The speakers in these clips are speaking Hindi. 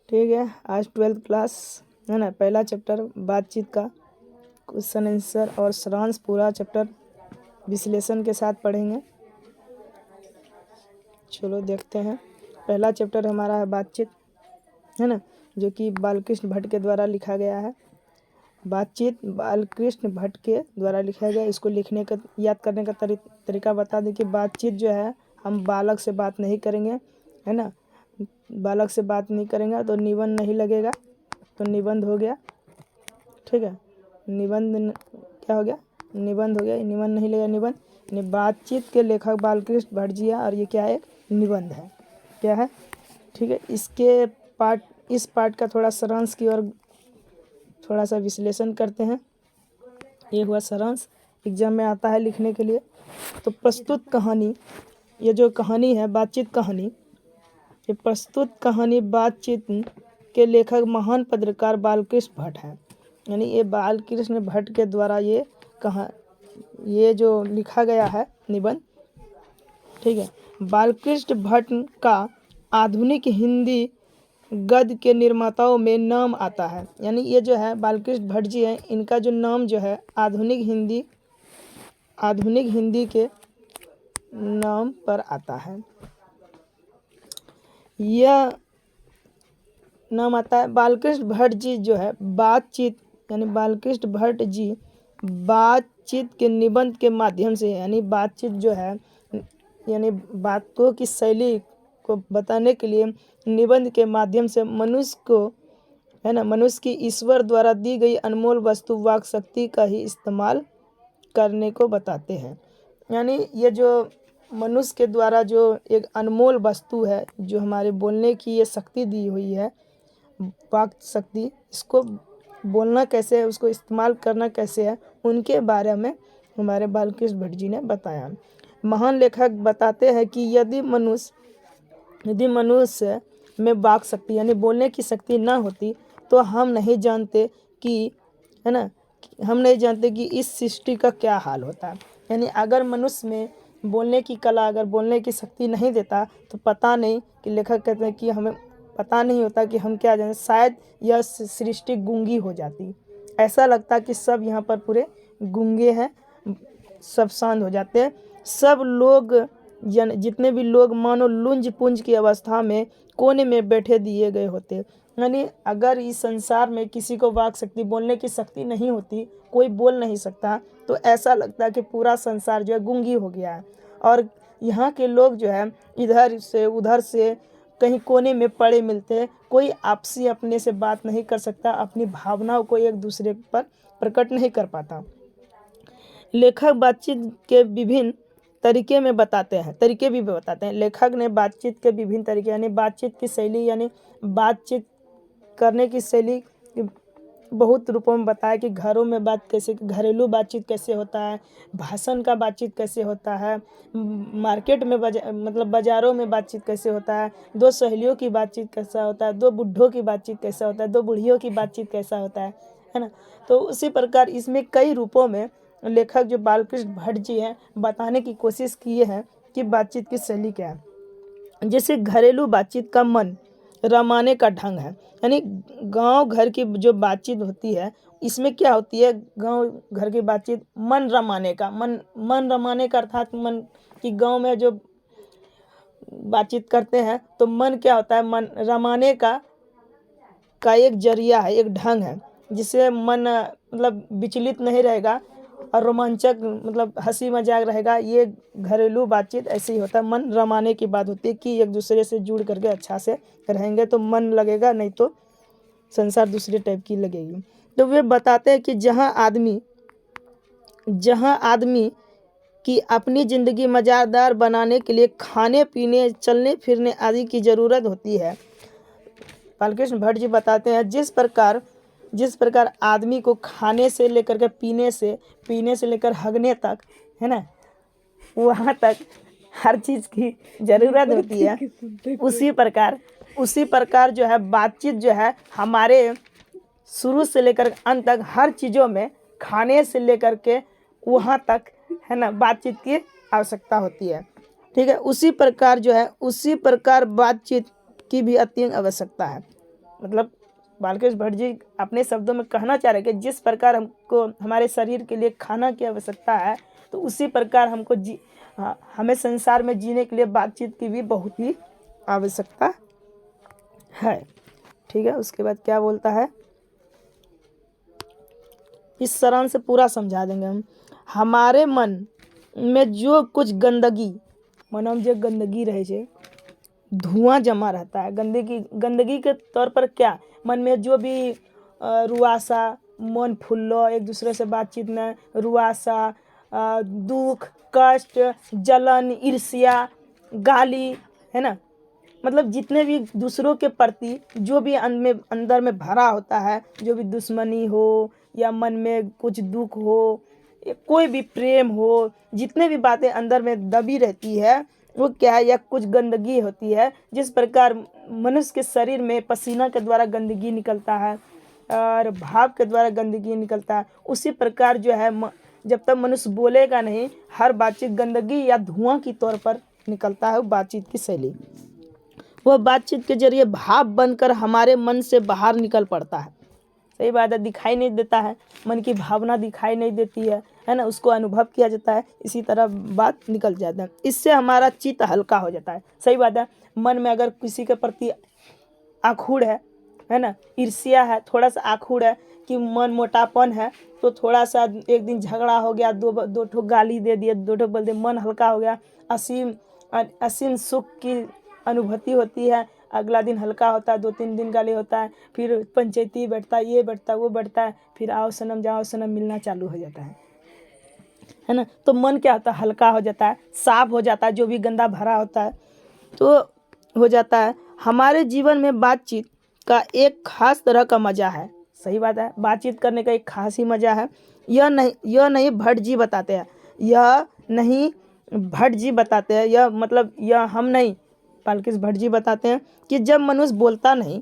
ठीक है, आज 12th क्लास है ना, पहला चैप्टर बातचीत का क्वेश्चन आंसर और सारांश पूरा चैप्टर विश्लेषण के साथ पढ़ेंगे। चलो देखते हैं। पहला चैप्टर हमारा है बातचीत, है ना, जो कि बालकृष्ण भट्ट के द्वारा लिखा गया है। बातचीत बालकृष्ण भट्ट के द्वारा लिखा गया। इसको लिखने का याद करने का तरीका बता दें कि बातचीत जो है, हम बालक से बात नहीं करेंगे, है ना, बालक से बात नहीं करेंगे तो निबंध नहीं लगेगा, तो निबंध हो गया। ठीक है, निबंध क्या हो गया, निबंध हो गया, निबंध नहीं लगेगा, निबंध। बातचीत के लेखक बालकृष्ण भट्ट जी है और ये क्या है, एक निबंध है, क्या है। ठीक है, इस पार्ट का थोड़ा सारांश की और थोड़ा सा विश्लेषण करते हैं। ये हुआ सारांश, एग्जाम में आता है लिखने के लिए। तो प्रस्तुत कहानी, ये जो कहानी है बातचीत कहानी, ये प्रस्तुत कहानी बातचीत के लेखक महान पत्रकार बालकृष्ण भट्ट हैं। यानी ये बालकृष्ण भट्ट के द्वारा ये जो लिखा गया है निबंध। ठीक है, बालकृष्ण भट्ट का आधुनिक हिंदी गद्य के निर्माताओं में नाम आता है। यानी ये जो है बालकृष्ण भट्ट जी हैं, इनका जो नाम जो है आधुनिक हिंदी के नाम पर आता है। यह नाम आता है। बालकृष्ण भट्ट जी जो है बातचीत, यानी बालकृष्ण भट्ट जी बातचीत के निबंध के माध्यम से, यानी बातचीत जो है, यानी बातों की शैली को बताने के लिए निबंध के माध्यम से मनुष्य को, है ना, मनुष्य की ईश्वर द्वारा दी गई अनमोल वस्तु वाक शक्ति का ही इस्तेमाल करने को बताते हैं। यानी ये जो मनुष्य के द्वारा जो एक अनमोल वस्तु है, जो हमारे बोलने की ये शक्ति दी हुई है, वाक शक्ति, इसको बोलना कैसे है, उसको इस्तेमाल करना कैसे है, उनके बारे में हमारे बालकृष्ण भट्ट जी ने बताया। महान लेखक बताते हैं कि यदि मनुष्य में वाक शक्ति, यानी बोलने की शक्ति ना होती तो हम नहीं जानते कि, है ना, हम नहीं जानते कि इस सृष्टि का क्या हाल होता है। यानी अगर मनुष्य में बोलने की कला, अगर बोलने की शक्ति नहीं देता तो पता नहीं, कि लेखक कहते हैं कि हमें पता नहीं होता कि हम क्या जाने, शायद यह सृष्टि गूंगी हो जाती। ऐसा लगता कि सब यहाँ पर पूरे गूंगे हैं, सब शांत हो जाते हैं। सब लोग, जितने भी लोग मानो लुंज पुंज की अवस्था में कोने में बैठे दिए गए होते। यानी अगर इस संसार में किसी को वाक शक्ति, बोलने की शक्ति नहीं होती, कोई बोल नहीं सकता, तो ऐसा लगता है कि पूरा संसार जो है गूंगी हो गया है। और यहाँ के लोग जो है इधर से उधर से कहीं कोने में पड़े मिलते, कोई आपसी अपने से बात नहीं कर सकता, अपनी भावनाओं को एक दूसरे पर प्रकट नहीं कर पाता। लेखक बातचीत के विभिन्न तरीके भी बताते हैं। लेखक ने बातचीत के विभिन्न तरीके, यानी बातचीत की शैली, यानी बातचीत करने की शैली बहुत रूपों में बताया कि घरों में घरेलू बातचीत कैसे होता है, भाषण का बातचीत कैसे होता है, मार्केट में मतलब बाज़ारों में बातचीत कैसे होता है, दो सहेलियों की बातचीत कैसा होता है, दो बुढ़ों की बातचीत कैसा होता है, दो बुढ़ियों की बातचीत कैसा होता है ना। तो उसी प्रकार इसमें कई रूपों में लेखक जो बालकृष्ण भट्ट जी हैं बताने की कोशिश किए हैं कि बातचीत की शैली क्या है। जैसे घरेलू बातचीत का मन रमाने का ढंग है। यानी गांव घर की जो बातचीत होती है, इसमें क्या होती है, गांव घर की बातचीत मन रमाने का अर्थात मन की, गांव में जो बातचीत करते हैं तो मन क्या होता है, मन रमाने का एक जरिया है, एक ढंग है, जिससे मन मतलब विचलित नहीं रहेगा और रोमांचक, मतलब हंसी मजाक रहेगा। ये घरेलू बातचीत ऐसे ही होता है, मन रमाने की बात होती है कि एक दूसरे से जुड़ करके अच्छा से रहेंगे तो मन लगेगा, नहीं तो संसार दूसरे टाइप की लगेगी। तो वे बताते हैं कि जहाँ आदमी की अपनी ज़िंदगी मज़ेदार बनाने के लिए खाने पीने, चलने फिरने आदि की ज़रूरत होती है। बालकृष्ण भट्ट जी बताते हैं जिस प्रकार आदमी को खाने से लेकर के पीने से लेकर हगने तक, है ना, वहाँ तक हर चीज़ की ज़रूरत होती है, उसी प्रकार जो है बातचीत जो है हमारे शुरू से लेकर अंत तक हर चीज़ों में, खाने से लेकर के वहाँ तक, है ना, बातचीत की आवश्यकता होती है। ठीक है, उसी प्रकार बातचीत की भी अत्यंत आवश्यकता है। मतलब बालकृष्ण भट्ट जी अपने शब्दों में कहना चाह रहे हैं कि जिस प्रकार हमको हमारे शरीर के लिए खाना की आवश्यकता है, तो उसी प्रकार हमको हमें संसार में जीने के लिए बातचीत की भी बहुत ही आवश्यकता है। ठीक है, उसके बाद क्या बोलता है, इस सारांश से पूरा समझा देंगे हम। हमारे मन में जो कुछ गंदगी, मन में जो गंदगी रहे छे, धुआं जमा रहता है, गंदगी के तौर पर क्या, मन में जो भी रुआसा, मन फुल्लो, एक दूसरे से बातचीत में रुआसा, दुख, कष्ट, जलन, ईर्ष्या, गाली, है ना, मतलब जितने भी दूसरों के प्रति जो भी अंदर में भरा होता है, जो भी दुश्मनी हो या मन में कुछ दुख हो, कोई भी प्रेम हो, जितने भी बातें अंदर में दबी रहती है, वो क्या है, या कुछ गंदगी होती है। जिस प्रकार मनुष्य के शरीर में पसीना के द्वारा गंदगी निकलता है और भाव के द्वारा गंदगी निकलता है, उसी प्रकार जो है जब तक मनुष्य बोलेगा नहीं, हर बातचीत गंदगी या धुआं की तौर पर निकलता है। वो बातचीत की शैली, वह बातचीत के जरिए भाव बनकर हमारे मन से बाहर निकल पड़ता है। सही बात है, दिखाई नहीं देता है, मन की भावना दिखाई नहीं देती है ना, उसको अनुभव किया जाता है, इसी तरह बात निकल जाता है। इससे हमारा चित्त हल्का हो जाता है। सही बात है, मन में अगर किसी के प्रति आखुड़ है ना, ईर्ष्या है, थोड़ा सा आखुड़ है कि मन मोटापन है, तो थोड़ा सा एक दिन झगड़ा हो गया, दो ठो गाली दे दिए, दो ठो बोल दिए, मन हल्का हो गया, असीम सुख की अनुभूति होती है। अगला दिन हल्का होता है, 2-3 दिन गाली होता है, फिर पंचायती बैठता है, ये बैठता है, वो बैठता है, फिर आओ सनम जाओ सनम मिलना चालू हो जाता है ना। तो मन क्या होता है, हल्का हो जाता है, साफ हो जाता है, जो भी गंदा भरा होता है तो हो जाता है। हमारे जीवन में बातचीत का एक खास तरह का मज़ा है। सही बात है, बातचीत करने का एक खास ही मज़ा है। यह नहीं भट्ट जी बताते हैं, यह नहीं भट्ट जी बताते हैं, यह मतलब यह हम नहीं, बालकृष्ण भट्ट जी बताते हैं कि जब मनुष्य बोलता नहीं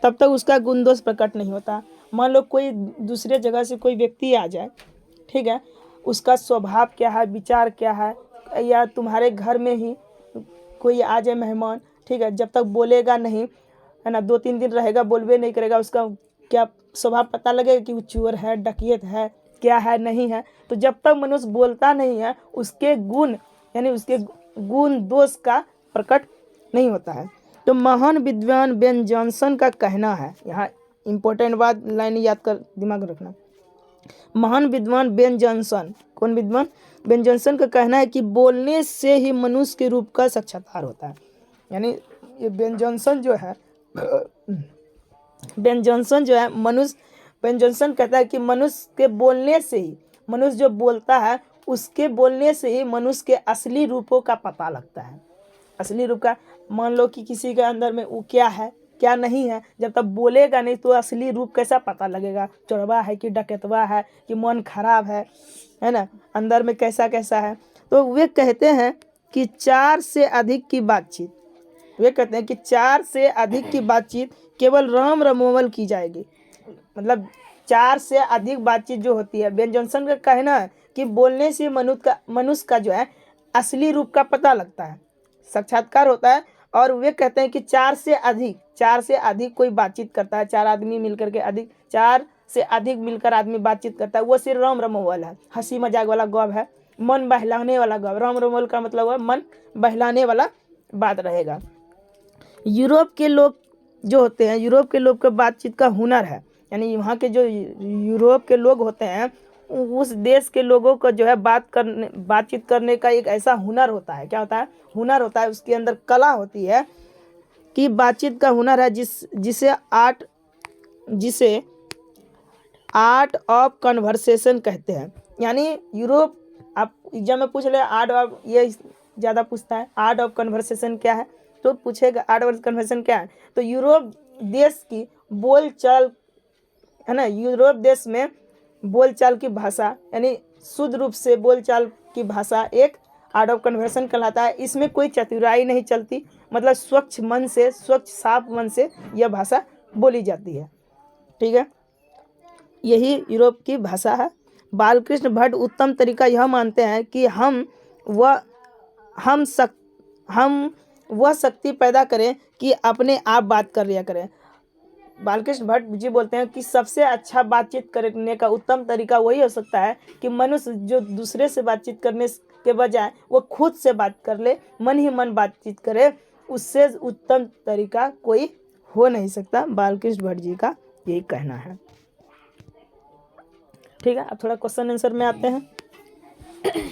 तब तक उसका गुण दोष प्रकट नहीं होता। मान लो कोई दूसरे जगह से कोई व्यक्ति आ जाए, ठीक है, उसका स्वभाव क्या है, विचार क्या है, या तुम्हारे घर में ही कोई आ जाए मेहमान, ठीक है, जब तक बोलेगा नहीं, है ना, 2-3 दिन रहेगा, बोलबे नहीं करेगा, उसका क्या स्वभाव पता लगेगा कि वो चोर है, डकैत है, क्या है, नहीं है। तो जब तक मनुष्य बोलता नहीं है, उसके गुण यानी उसके गुण दोष का प्रकट नहीं होता है। तो महान विद्वान बेन जॉनसन का कहना है, यहाँ इम्पोर्टेंट बात लाइन याद कर दिमाग में रखना, महान विद्वान बेन जॉनसन, कौन विद्वान, बेन जॉनसन का कहना है कि बोलने से ही मनुष्य के रूप का साक्षात्कार होता है। यानी ये बेन जॉनसन जो है बेन जॉनसन कहता है कि मनुष्य के बोलने से ही, मनुष्य जो बोलता है उसके बोलने से ही मनुष्य के असली रूपों का पता लगता है। असली रूप का, मान लो कि किसी के अंदर में वो क्या है क्या नहीं है, जब तक बोलेगा नहीं तो असली रूप कैसा पता लगेगा, चोरवा है कि डकैतवा है कि मन खराब है ना, अंदर में कैसा कैसा है। तो वे कहते हैं कि 4 से अधिक की बातचीत, वे कहते हैं कि 4 से अधिक की बातचीत केवल राम रमोवल की जाएगी। मतलब 4 से अधिक बातचीत जो होती है, बेन जॉनसन का कहना है कि बोलने से मनुष्य का जो है असली रूप का पता लगता है, साक्षात्कार होता है। और वे कहते हैं कि 4 से अधिक कोई बातचीत करता है, 4 आदमी मिलकर के 4 से अधिक मिलकर आदमी बातचीत करता है, वो सिर्फ राम रमोवल है, हंसी मजाक वाला गप है, मन बहलाने वाला गप। राम रमोवल का मतलब है मन बहलाने वाला बात रहेगा। यूरोप के लोग जो होते हैं, यूरोप के लोग का बातचीत का हुनर है, यानी वहाँ के जो यूरोप के लोग होते हैं, उस देश के लोगों को जो है बातचीत करने का एक ऐसा हुनर होता है। क्या होता है, हुनर होता है, उसके अंदर कला होती है कि बातचीत का हुनर है, जिसे आर्ट ऑफ कन्वर्सेशन कहते हैं। यानी यूरोप, आप एग्जाम में पूछ ले आर्ट ऑफ, ये ज़्यादा पूछता है आर्ट ऑफ कन्वर्सेशन क्या है, तो पूछेगा आर्ट ऑफ कन्वर्सेशन क्या है, तो यूरोप देश की बोलचाल है ना, यूरोप देश में बोलचाल की भाषा यानी शुद्ध रूप से बोलचाल की भाषा एक आर्ट ऑफ कन्वर्सेशन कहलाता है। इसमें कोई चतुराई नहीं चलती, मतलब स्वच्छ मन से, स्वच्छ साफ मन से यह भाषा बोली जाती है। ठीक है, यही यूरोप की भाषा है। बालकृष्ण भट्ट उत्तम तरीका यह मानते हैं कि हम वह शक्ति पैदा करें कि अपने आप बात कर लिया करें। बालकृष्ण भट्ट जी बोलते हैं कि सबसे अच्छा बातचीत करने का उत्तम तरीका वही हो सकता है कि मनुष्य जो दूसरे से बातचीत करने के बजाय वो खुद से बात कर ले, मन ही मन बातचीत करे, उससे उत्तम तरीका कोई हो नहीं सकता। बालकृष्ण भट्ट जी का यही कहना है। ठीक है, अब थोड़ा क्वेश्चन आंसर में आते हैं।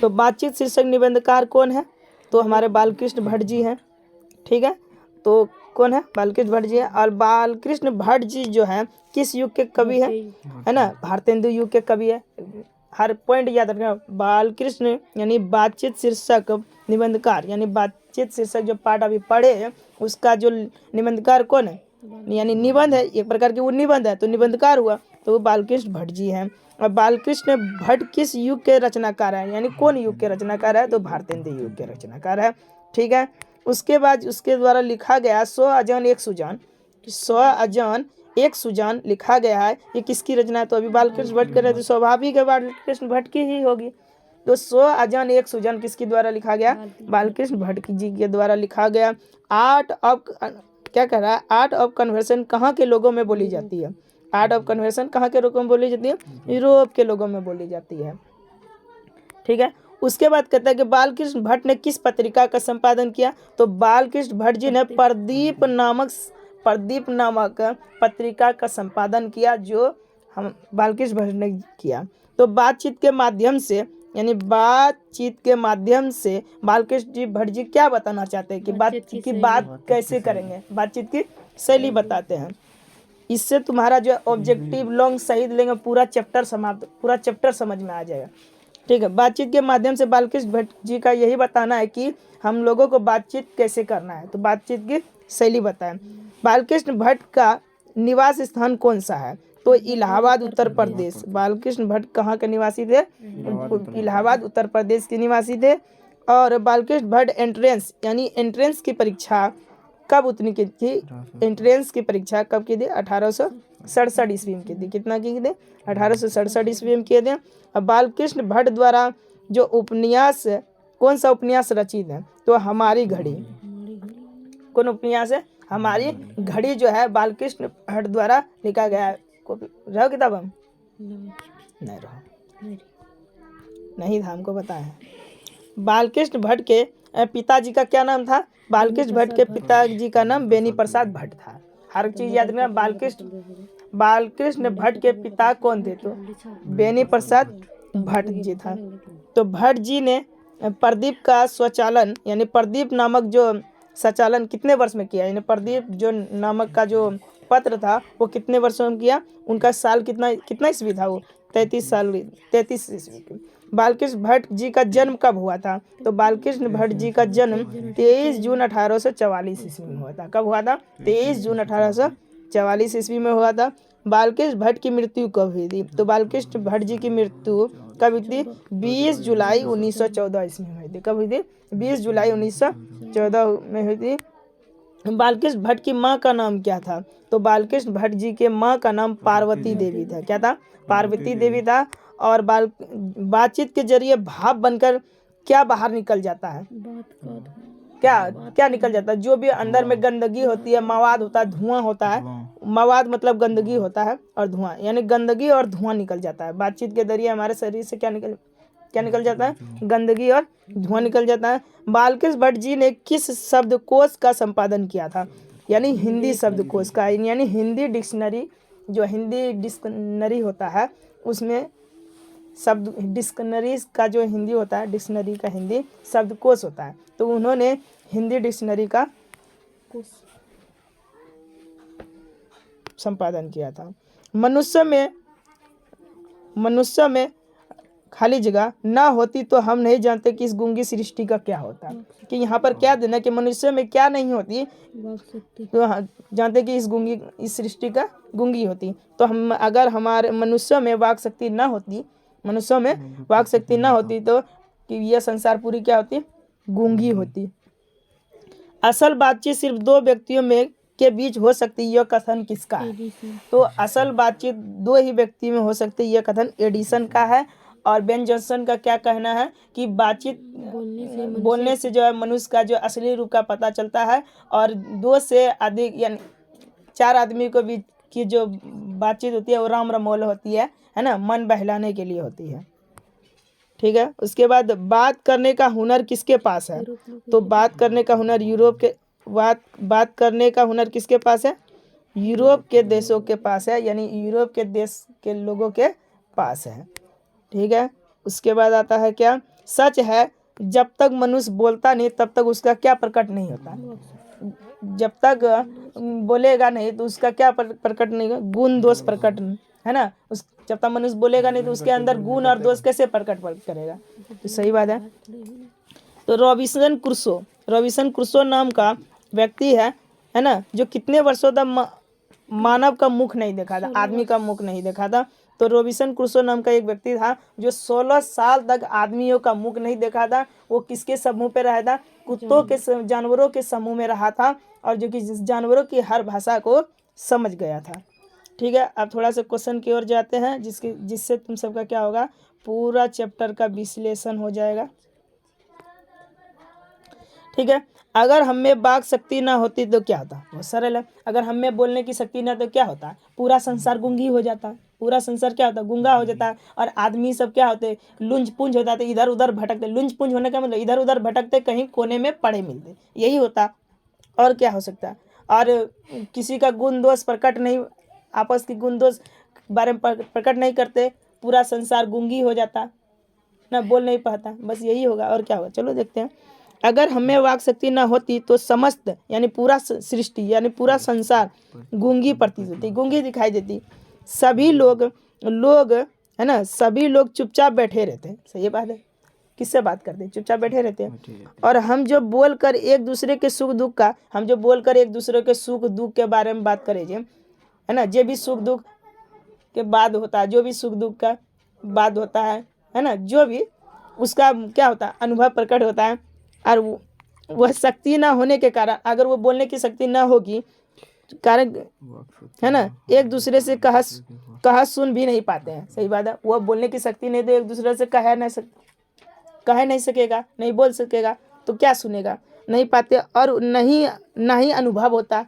तो बातचीत शीर्षक निबंधकार कौन है? तो हमारे बालकृष्ण भट्ट जी हैं। ठीक है, तो कौन है? बालकृष्ण भट्ट जी है। और बालकृष्ण भट्ट जी जो है किस युग के कवि है ना? भारतेंदु युग के कवि है। हर पॉइंट याद रखना। बालकृष्ण यानी बातचीत शीर्षक निबंधकार, यानी बातचीत शीर्षक जो पाठ अभी पढ़े उसका जो निबंधकार कौन है, यानी निबंध है, एक प्रकार की वो निबंध है, तो निबंधकार हुआ तो वो बालकृष्ण भट्ट जी हैं। और बालकृष्ण भट्ट किस युग के रचनाकार है, यानी कौन युग के रचनाकार है? तो भारतेंदु युग के रचनाकार है। ठीक है, उसके बाद उसके द्वारा लिखा गया 100 अजान एक सुजान, 100 अजान एक सुजान लिखा गया है, ये किसकी रचना है? तो अभी बालकृष्ण भट्ट कर रहे थे, स्वाभाविक है बालकृष्ण भट्ट की ही होगी। तो 100 अजान एक सुजान किसके द्वारा लिखा गया? बालकृष्ण भट्ट जी के द्वारा लिखा गया। आर्ट ऑफ क्या कह रहा है? आर्ट ऑफ कन्वर्सन कहाँ के लोगों में बोली जाती है? आर्ट ऑफ कन्वर्सन कहाँ के लोगों में बोली जाती है? यूरोप के लोगों में बोली जाती है। ठीक है, उसके बाद कहता है कि बालकृष्ण भट्ट ने किस पत्रिका का संपादन किया? तो बालकृष्ण भट्ट जी ने प्रदीप नामक पत्रिका का संपादन किया, जो हम बालकृष्ण भट्ट ने किया। तो बातचीत के माध्यम से, यानी बातचीत के माध्यम से बालकृष्ण जी भट्ट जी क्या बताना चाहते हैं कि बातचीत की बात कैसे करेंगे, बातचीत की शैली बताते हैं। इससे तुम्हारा जो ऑब्जेक्टिव लॉन्ग सही लेंगे पूरा चैप्टर समाप्त, पूरा चैप्टर समझ में आ जाएगा। ठीक है, बातचीत के माध्यम से बालकृष्ण भट्ट जी का यही बताना है कि हम लोगों को बातचीत कैसे करना है, तो बातचीत की शैली बताएं। बालकृष्ण भट्ट का निवास स्थान कौन सा है? तो इलाहाबाद उत्तर प्रदेश। बालकृष्ण भट्ट कहाँ के निवासी थे? इलाहाबाद उत्तर प्रदेश के निवासी थे। और बालकृष्ण भट्ट एंट्रेंस यानी एंट्रेंस की परीक्षा कब उत्तीर्ण की थी? एंट्रेंस की परीक्षा कब की थी? 1867 ईस्वी में की थी। कितना की थी? 1867 ईस्वी में किए थे। अब बालकृष्ण भट्ट द्वारा जो उपन्यास, कौन सा उपन्यास रचित है? तो हमारी घड़ी। कौन उपन्यास है? हमारी घड़ी जो है बालकृष्ण भट्ट द्वारा लिखा गया है। रहो किताब हम नहीं रहो नहीं था, हमको पता है। बालकृष्ण भट्ट के पिताजी का क्या नाम था? बालकृष्ण भट्ट के पिताजी का नाम बेनी प्रसाद भट्ट था। हर चीज याद रखना। बालकृष्ण भट्ट के पिता कौन थे? तो बेनी प्रसाद भट्ट जी था। तो भट्ट जी ने प्रदीप का स्वचालन, यानी प्रदीप नामक जो संचालन कितने वर्ष में किया? यानी प्रदीप जो नामक का जो पत्र था वो कितने वर्षों में किया? उनका साल कितना ईस्वी था? वो 33 ईस्वी। बालकृष्ण भट्ट जी का जन्म कब हुआ था? तो बालकृष्ण भट्ट जी का जन्म 23 जून 1844 ईस्वी में हुआ था। कब हुआ था? 23 जून 1844 ईस्वी में हुआ था। बालकृष्ण भट्ट की मृत्यु कब हुई थी? तो बालकृष्ण भट्ट जी की मृत्यु कब हुई थी? 20 जुलाई 1914 ईस्वी में हुई थी। कब हुई थी? 20 जुलाई 1914 में हुई थी। बालकृष्ण भट्ट की माँ का नाम क्या था? तो बालकृष्ण भट्ट जी के माँ का नाम पार्वती देवी था। क्या था? पार्वती देवी था। और बातचीत के जरिए भाव बनकर क्या बाहर निकल जाता है? क्या निकल जाता है? जो भी अंदर में गंदगी होती है, मवाद होता है, धुआं होता है। मवाद मतलब गंदगी होता है, और धुआं यानी गंदगी और धुआं निकल जाता है। बातचीत के जरिए हमारे शरीर से क्या निकल जाता है? गंदगी और धुआं निकल जाता है। बालकृष्ण भट्ट जी ने किस शब्दकोश का संपादन किया था? यानी हिंदी शब्दकोश का, यानी हिंदी डिक्शनरी, जो हिंदी डिक्शनरी होता है उसमें शब्द, डिक्शनरी का जो हिंदी होता है, डिक्शनरी का हिंदी शब्दकोश होता है, तो उन्होंने हिंदी डिक्शनरी का संपादन किया था। मनुष्य में खाली जगह ना होती तो हम नहीं जानते कि इस गूंगी सृष्टि का क्या होता। कि यहाँ पर क्या देना कि मनुष्य में क्या नहीं होती तो जानते कि इस सृष्टि का गूंगी होती। तो हम अगर हमारे मनुष्य में वाक शक्ति ना होती, तो कि यह संसार पूरी क्या होती? गूंगी होती। असल बातचीत सिर्फ दो व्यक्तियों में के बीच हो सकती है, यह कथन किसका है? तो असल बातचीत दो ही व्यक्ति में हो सकती है, यह कथन एडिसन का है। और बेन जॉनसन का क्या कहना है कि बातचीत बोलने से जो है मनुष्य का जो असली रूप का पता चलता है, और 2 से अधिक यानी 4 आदमी को भी की जो बातचीत होती है वो राम रमोल होती है ना, मन बहलाने के लिए होती है। ठीक है। उसके बाद बात करने का हुनर किसके पास है? तो बात करने का हुनर बात करने का हुनर किसके पास है? यूरोप के देशों के पास है, यानी यूरोप के देश के लोगों के पास है। ठीक है। उसके बाद आता है क्या? सच है, जब तक मनुष्य बोलता नहीं तब तक उसका क्या प्रकट नहीं होता। जब तक बोलेगा नहीं तो उसका क्या प्रकट नहीं होगा? गुण दोष प्रकट, है ना। उस जब तक मनुष्य बोलेगा नहीं तो उसके अंदर गुण और दोष कैसे प्रकट करेगा? तो सही बात है। तो रॉबिन्सन क्रूसो नाम का व्यक्ति है ना, जो कितने वर्षों तक मानव का मुख नहीं देखा था, आदमी का मुख नहीं देखा था। तो रॉबिन्सन क्रूसो नाम का एक व्यक्ति था जो 16 साल तक आदमियों का मुख नहीं देखा था। वो किसके समूह पे रहा था? कुत्तों के जानवरों के समूह में रहा था, और जो कि जानवरों की हर भाषा को समझ गया था। ठीक है। अब थोड़ा सा क्वेश्चन की ओर जाते हैं, जिससे तुम सबका क्या होगा, पूरा चैप्टर का विश्लेषण हो जाएगा। ठीक है। अगर हम में वाक शक्ति ना होती तो क्या होता? बहुत सरल है। अगर हम में बोलने की शक्ति ना तो क्या होता? पूरा संसार गूंगी हो जाता। पूरा संसार क्या होता? गूंगा हो जाता। और आदमी सब क्या होते? लुंज पुंज हो जाते, इधर उधर भटकते। लुंज पुंज होने का मतलब इधर उधर भटकते, कहीं कोने में पड़े मिलते, यही होता। और क्या हो सकता है? और किसी का गुण दोष प्रकट नहीं, आपस की गुण दोष बारे में प्रकट नहीं करते, पूरा संसार गूंगी हो जाता ना, बोल नहीं पाता। बस यही होगा, और क्या होगा? चलो देखते हैं। अगर हमें वाक शक्ति न होती तो समस्त यानी पूरा सृष्टि यानी पूरा संसार गूंगी प्रतीत होती, गूंगी दिखाई देती। सभी लोग है ना, सभी लोग चुपचाप बैठे रहते। सही बात है। किससे बात करते? चुपचाप बैठे रहते हैं। और हम जो बोलकर एक दूसरे के सुख दुख के बारे में बात करें, है ना, जो भी सुख दुख के बाद होता है, जो भी सुख दुख का बाद होता है ना, जो भी उसका क्या होता है, अनुभव प्रकट होता है। और वह शक्ति ना होने के कारण, अगर वो बोलने की शक्ति ना होगी कारण, है ना, एक दूसरे से कहा सुन भी नहीं पाते हैं। सही बात है। वह बोलने की शक्ति नहीं तो एक दूसरे से कह नहीं सकेगा, नहीं बोल सकेगा, तो क्या सुनेगा? नहीं पाते। और नहीं अनुभव होता।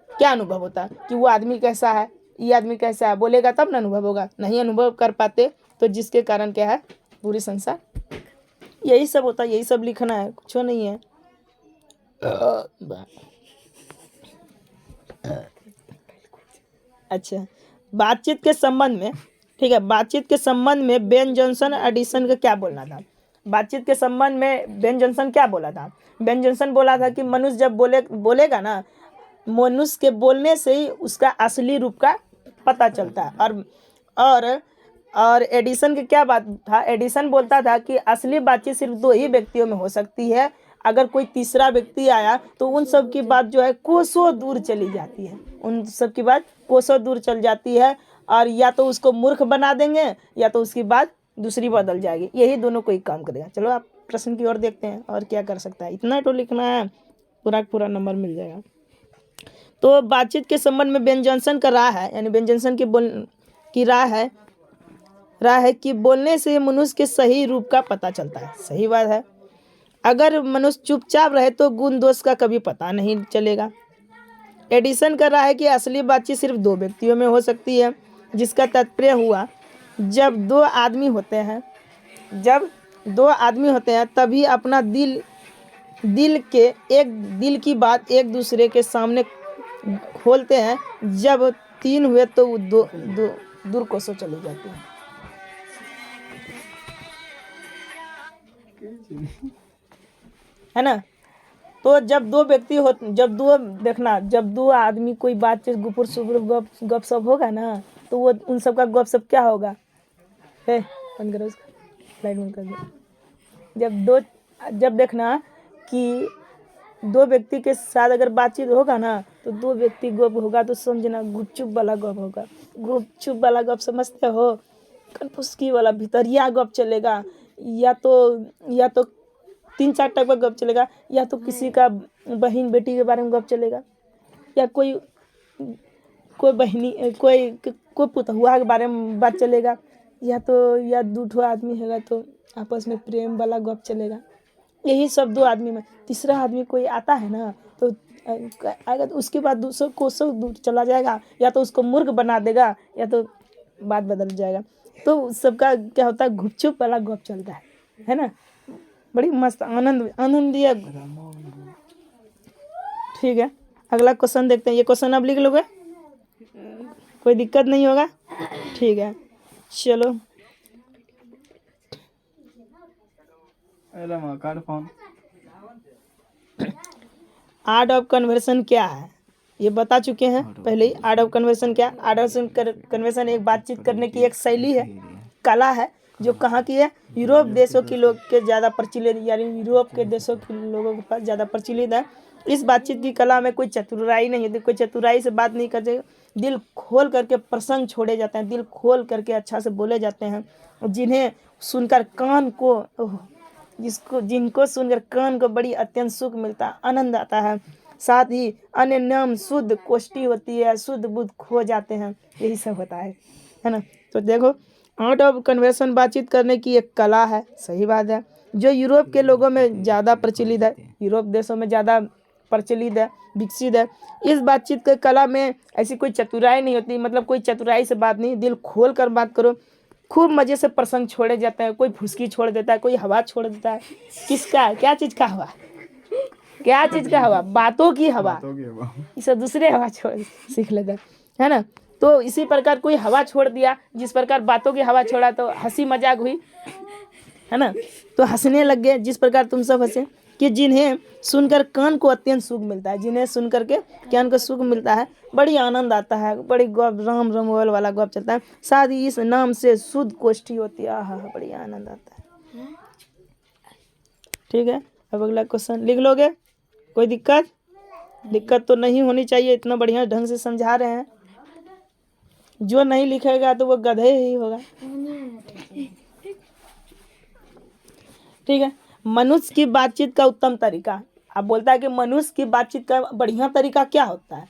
क्या अनुभव होता? कि वो आदमी कैसा है, ये आदमी कैसा है, बोलेगा तब ना अनुभव होगा। नहीं अनुभव कर पाते, तो जिसके कारण क्या है, पूरी संसार यही सब होता है। यही सब लिखना है, कुछ नहीं है। अच्छा, बातचीत के संबंध में, ठीक है, बातचीत के संबंध में बेन जॉनसन एडिसन का क्या बोलना था? बातचीत के संबंध में बेन जॉनसन क्या बोला था? बेन जॉनसन बोला था कि मनुष्य जब बोलेगा ना, मनुष्य के बोलने से ही उसका असली रूप का पता चलता है। और एडिसन की क्या बात था? एडिसन बोलता था कि असली बातचीत सिर्फ 2 ही व्यक्तियों में हो सकती है। अगर कोई तीसरा व्यक्ति आया तो उन सब की बात जो है कोसों दूर चली जाती है, उन सब की बात कोसों दूर चल जाती है। और या तो उसको मूर्ख बना देंगे या तो उसकी बात दूसरी बदल जाएगी। यही दोनों कोई काम करेगा। चलो आप प्रश्न की ओर देखते हैं, और क्या कर सकता है। इतना तो लिखना है, पूरा नंबर मिल जाएगा। तो बातचीत के संबंध में बेन जॉनसन का राय है, यानी बेन जॉनसन की राय है कि बोलने से मनुष्य के सही रूप का पता चलता है। सही बात है। अगर मनुष्य चुपचाप रहे तो गुण दोष का कभी पता नहीं चलेगा। एडिसन का राय है कि असली बातचीत सिर्फ 2 व्यक्तियों में हो सकती है, जिसका तात्पर्य हुआ जब 2 आदमी होते हैं तभी अपना दिल की बात एक दूसरे के सामने खोलते हैं। जब 3 हुए तो वो दूर कोसों चली जाती है। है ना। तो जब 2 व्यक्ति हो, जब 2 आदमी कोई बातचीत गुपुर सुपुर गप सप होगा ना, तो वो उन सब का गप सप क्या होगा? बंद करो उसका, लाइट बंद कर दो। जब देखना कि 2 व्यक्ति के साथ अगर बातचीत होगा ना, तो 2 व्यक्ति गप होगा, तो समझना गुपचुप वाला गप होगा। गुपचुप वाला गप समझते हो? कनफुसकी वाला भितरिया गप चलेगा, या तो 3-4 टाइप का गप चलेगा। या तो किसी का बहन बेटी के बारे में गप चलेगा, या कोई पुतहुआ के बारे में बात चलेगा, या 2 ठो आदमी होगा तो आपस में प्रेम वाला गप चलेगा। यही सब 2 आदमी में। तीसरा आदमी कोई आता है ना, तो आएगा तो उसके बाद दूसरों कोसों दूर चला जाएगा, या तो उसको मूर्ख बना देगा या तो बात बदल जाएगा। तो सबका क्या होता है, गुपचुप वाला गप चलता है ना। बड़ी मस्त आनंद दिया। ठीक है, अगला क्वेश्चन देखते हैं। ये क्वेश्चन आप लिख लोगे, कोई दिक्कत नहीं होगा। ठीक है, चलो। आर्ट ऑफ कन्वर्सन क्या है ये बता चुके हैं पहले ही। आर्ट ऑफ कन्वर्सन क्या, आर्ट ऑफ कन्वर्सन एक बातचीत करने की एक शैली है, कला है, जो कहाँ की है, यूरोप देशों के लोग के ज़्यादा प्रचलित, यानी यूरोप के देशों के लोगों के पास ज़्यादा प्रचलित है। इस बातचीत की कला में कोई चतुराई नहीं होती, कोई चतुराई से बात नहीं करते, दिल खोल करके प्रसंग छोड़े जाते हैं, दिल खोल करके अच्छा से बोले जाते हैं, जिन्हें सुनकर कान को जिनको सुनकर कान को बड़ी अत्यंत सुख मिलता है, आनंद आता है। साथ ही अन्य नाम शुद्ध कोष्ठी होती है, शुद्ध बुद्ध खो जाते हैं, यही सब होता है ना। तो देखो, आर्ट ऑफ कन्वर्सन बातचीत करने की एक कला है, सही बात है, जो यूरोप के लोगों में ज़्यादा प्रचलित है, यूरोप देशों में ज़्यादा प्रचलित है, विकसित है। इस बातचीत के कला में ऐसी कोई चतुराई नहीं होती, मतलब कोई चतुराई से बात नहीं, दिल खोल कर बात करो, खूब मज़े से प्रसंग छोड़े जाते हैं, कोई फुसकी छोड़ देता है, कोई हवा छोड़ देता है। किसका, क्या चीज़ का हवा, क्या चीज़ का हवा, बातों की हवा, इसे दूसरे हवा छोड़ सीख लेते है ना। तो इसी प्रकार कोई हवा छोड़ दिया, जिस प्रकार बातों की हवा छोड़ा तो हंसी मजाक हुई, है ना, तो हंसने लग गए, जिस प्रकार तुम सब हंसे, कि जिन्हें सुनकर कान को अत्यंत सुख मिलता है, जिन्हें सुन करके कान को सुख मिलता है, बड़ी आनंद आता है, बड़ी गप राम रमोल वाला गप चलता है। साथ ही इस नाम से शुद्ध कोष्ठी होती है, आहा बड़ी आनंद आता है। ठीक है, अब अगला क्वेश्चन लिख लोगे, कोई दिक्कत तो नहीं होनी चाहिए, इतना बढ़िया ढंग से समझा रहे हैं। जो नहीं लिखेगा तो वो गधे ही होगा। ठीक है, मनुष्य की बातचीत का उत्तम तरीका, अब बोलता है कि मनुष्य की बातचीत का बढ़िया तरीका क्या होता है।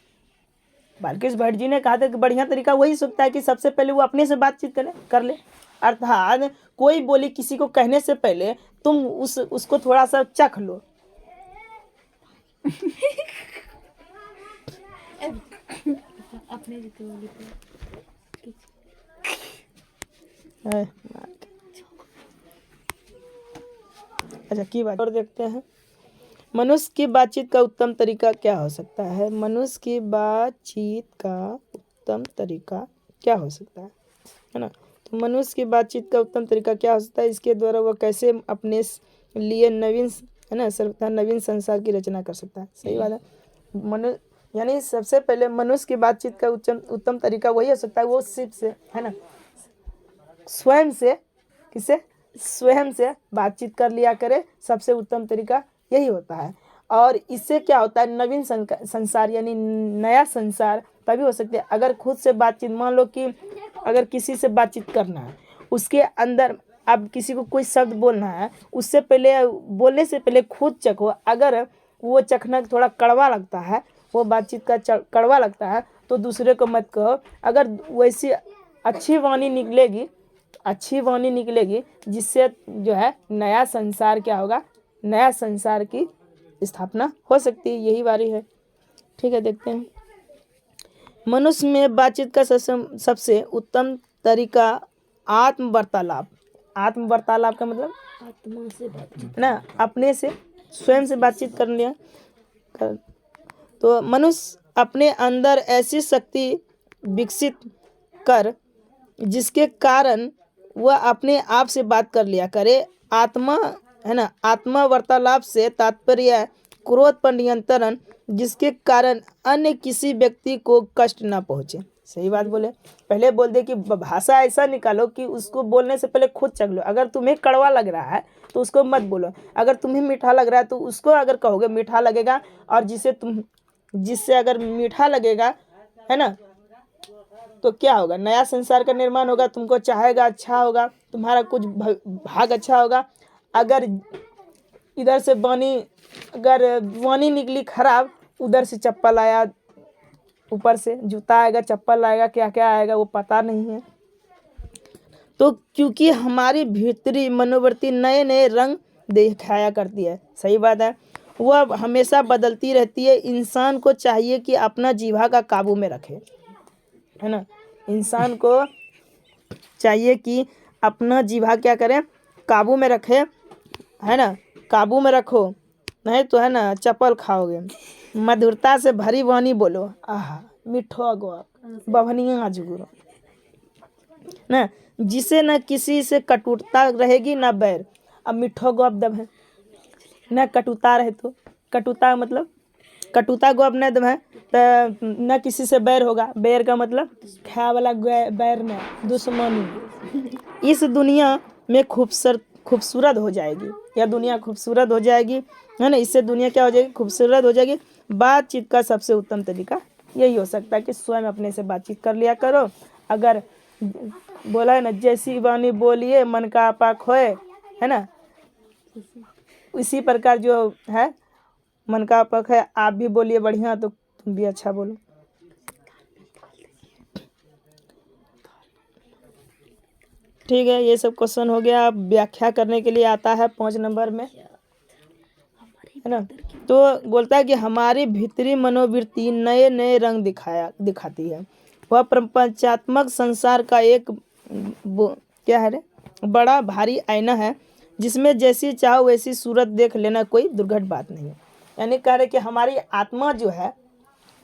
बालकृष्ण भट्ट जी ने कहा था कि बढ़िया तरीका वही सकता है कि सबसे पहले वो अपने से बातचीत कर ले, अर्थात कोई बोली किसी को कहने से पहले तुम उसको थोड़ा सा चख लो। अच्छा की बात और देखते हैं, मनुष्य की बातचीत का उत्तम तरीका क्या हो सकता है। मनुष्य की बातचीत का उत्तम तरीका क्या हो सकता है ना। तो मनुष्य की बातचीत का उत्तम तरीका क्या हो सकता है, इसके द्वारा वह कैसे अपने लिए नवीन, है ना, सर्वथा नवीन संसार की रचना कर सकता है। सही बात है। यानी सबसे पहले मनुष्य की बातचीत का उत्तम तरीका वही हो सकता है, वो सिर्फ से, है ना, स्वयं से, किससे, स्वयं से बातचीत कर लिया करे, सबसे उत्तम तरीका यही होता है। और इससे क्या होता है, नवीन संसार यानी नया संसार तभी हो सकते हैं अगर खुद से बातचीत, मान लो कि अगर किसी से बातचीत करना है, उसके अंदर अब किसी को कोई शब्द बोलना है, उससे पहले, बोलने से पहले खुद चखो, अगर वो चखना थोड़ा कड़वा लगता है, वो बातचीत का कड़वा लगता है, तो दूसरे को मत कहो। अगर वैसी अच्छी वाणी निकलेगी जिससे जो है नया संसार क्या होगा, नया संसार की स्थापना हो सकती है, यही बारी है। ठीक है, देखते हैं। मनुष्य में बातचीत का सबसे उत्तम तरीका आत्मवार्तालाप। आत्मवार्तालाप का मतलब आत्मा से बातचीत ना, अपने से, स्वयं से बातचीत कर लिया। तो मनुष्य अपने अंदर ऐसी शक्ति विकसित कर जिसके कारण वह अपने आप से बात कर लिया करे। आत्मा, है ना, आत्मा वार्तालाप से तात्पर्य क्रोध पर नियंत्रण, जिसके कारण अन्य किसी व्यक्ति को कष्ट ना पहुँचे। सही बात बोले, पहले बोल दे कि भाषा ऐसा निकालो कि उसको बोलने से पहले खुद चख लो। अगर तुम्हें कड़वा लग रहा है तो उसको मत बोलो, अगर तुम्हें मीठा लग रहा है तो उसको अगर कहोगे मीठा लगेगा, और जिससे अगर मीठा लगेगा, है ना, तो क्या होगा, नया संसार का निर्माण होगा, तुमको चाहेगा, अच्छा होगा, तुम्हारा कुछ भाग अच्छा होगा। अगर इधर से वाणी निकली खराब, उधर से चप्पल आया, ऊपर से जूता आएगा, चप्पल आएगा, क्या क्या आएगा वो पता नहीं है। तो क्योंकि हमारी भीतरी मनोवृत्ति नए नए रंग दिखाया करती है। सही बात है, वह हमेशा बदलती रहती है। इंसान को चाहिए कि अपना जीवा का काबू में रखे, है ना। इंसान को चाहिए कि अपना जीवा क्या करें, काबू में रखे, है ना। काबू में रखो, नहीं तो है ना चप्पल खाओगे। मधुरता से भरी वाणी बोलो, आहा मिठो गो बभनिया जुगुरो, ना। जिसे न किसी से कटुता रहेगी ना बैर। अब मिठो गो अब दब है न कटुता रहे, तो कटुता मतलब कटुता गो अब न दब है तो न किसी से बैर होगा। बैर का मतलब खाया वाला बैर में दुश्मनी। इस दुनिया में खूबसूरत हो जाएगी, यह दुनिया खूबसूरत हो जाएगी, है ना। इससे दुनिया क्या हो जाएगी, खूबसूरत हो जाएगी। बातचीत का सबसे उत्तम तरीका यही हो सकता है कि स्वयं अपने से बातचीत कर लिया करो। अगर बोला है ना, जैसी वाणी बोलिए मन का आपा खोए, है ना। इसी प्रकार जो है मन का आपा है, आप भी बोलिए बढ़िया तो तुम भी अच्छा बोलो। ठीक है, ये सब क्वेश्चन हो गया। अब व्याख्या करने के लिए आता है 5 नंबर में, है ना। तो बोलता है कि हमारी भीतरी मनोवृत्ति नए नए रंग दिखाती है। वह प्रपंचात्मक संसार का एक क्या है रे, बड़ा भारी आईना है, जिसमें जैसी चाहो वैसी सूरत देख लेना कोई दुर्घट बात नहीं है। यानी कह रहे कि हमारी आत्मा जो है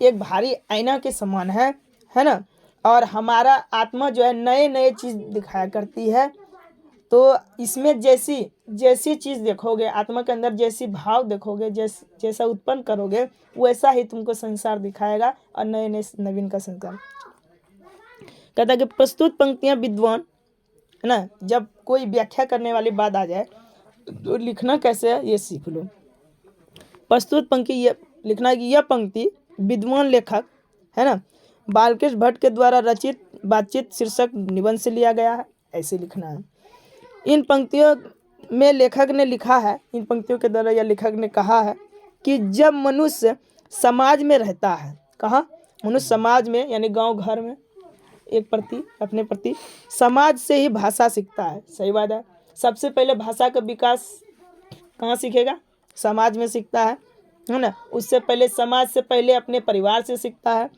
एक भारी आईना के समान है ना। और हमारा आत्मा जो है नए नए चीज़ दिखाया करती है। तो इसमें जैसी जैसी चीज़ देखोगे, आत्मा के अंदर जैसी भाव देखोगे, जैसा उत्पन्न करोगे, वैसा ही तुमको संसार दिखाएगा और नए नए नवीन का संसार। कहता है कि प्रस्तुत पंक्तियां विद्वान, है ना, जब कोई व्याख्या करने वाली बात आ जाए तो लिखना कैसे है ये सीख लो। प्रस्तुत पंक्ति ये लिखना है कि यह पंक्ति विद्वान लेखक, है ना, बालकृष्ण भट्ट के द्वारा रचित बातचीत शीर्षक निबंध से लिया गया है, ऐसे लिखना है। इन पंक्तियों में लेखक ने लिखा है, इन पंक्तियों के द्वारा यह लेखक ने कहा है कि जब मनुष्य समाज में रहता है, कहाँ, मनुष्य समाज में यानी गांव घर में एक प्रति अपने प्रति समाज से ही भाषा सीखता है। सही बात है। सबसे पहले भाषा का विकास कहाँ सीखेगा, समाज में सीखता है ना। उससे पहले समाज से पहले अपने परिवार से सीखता है।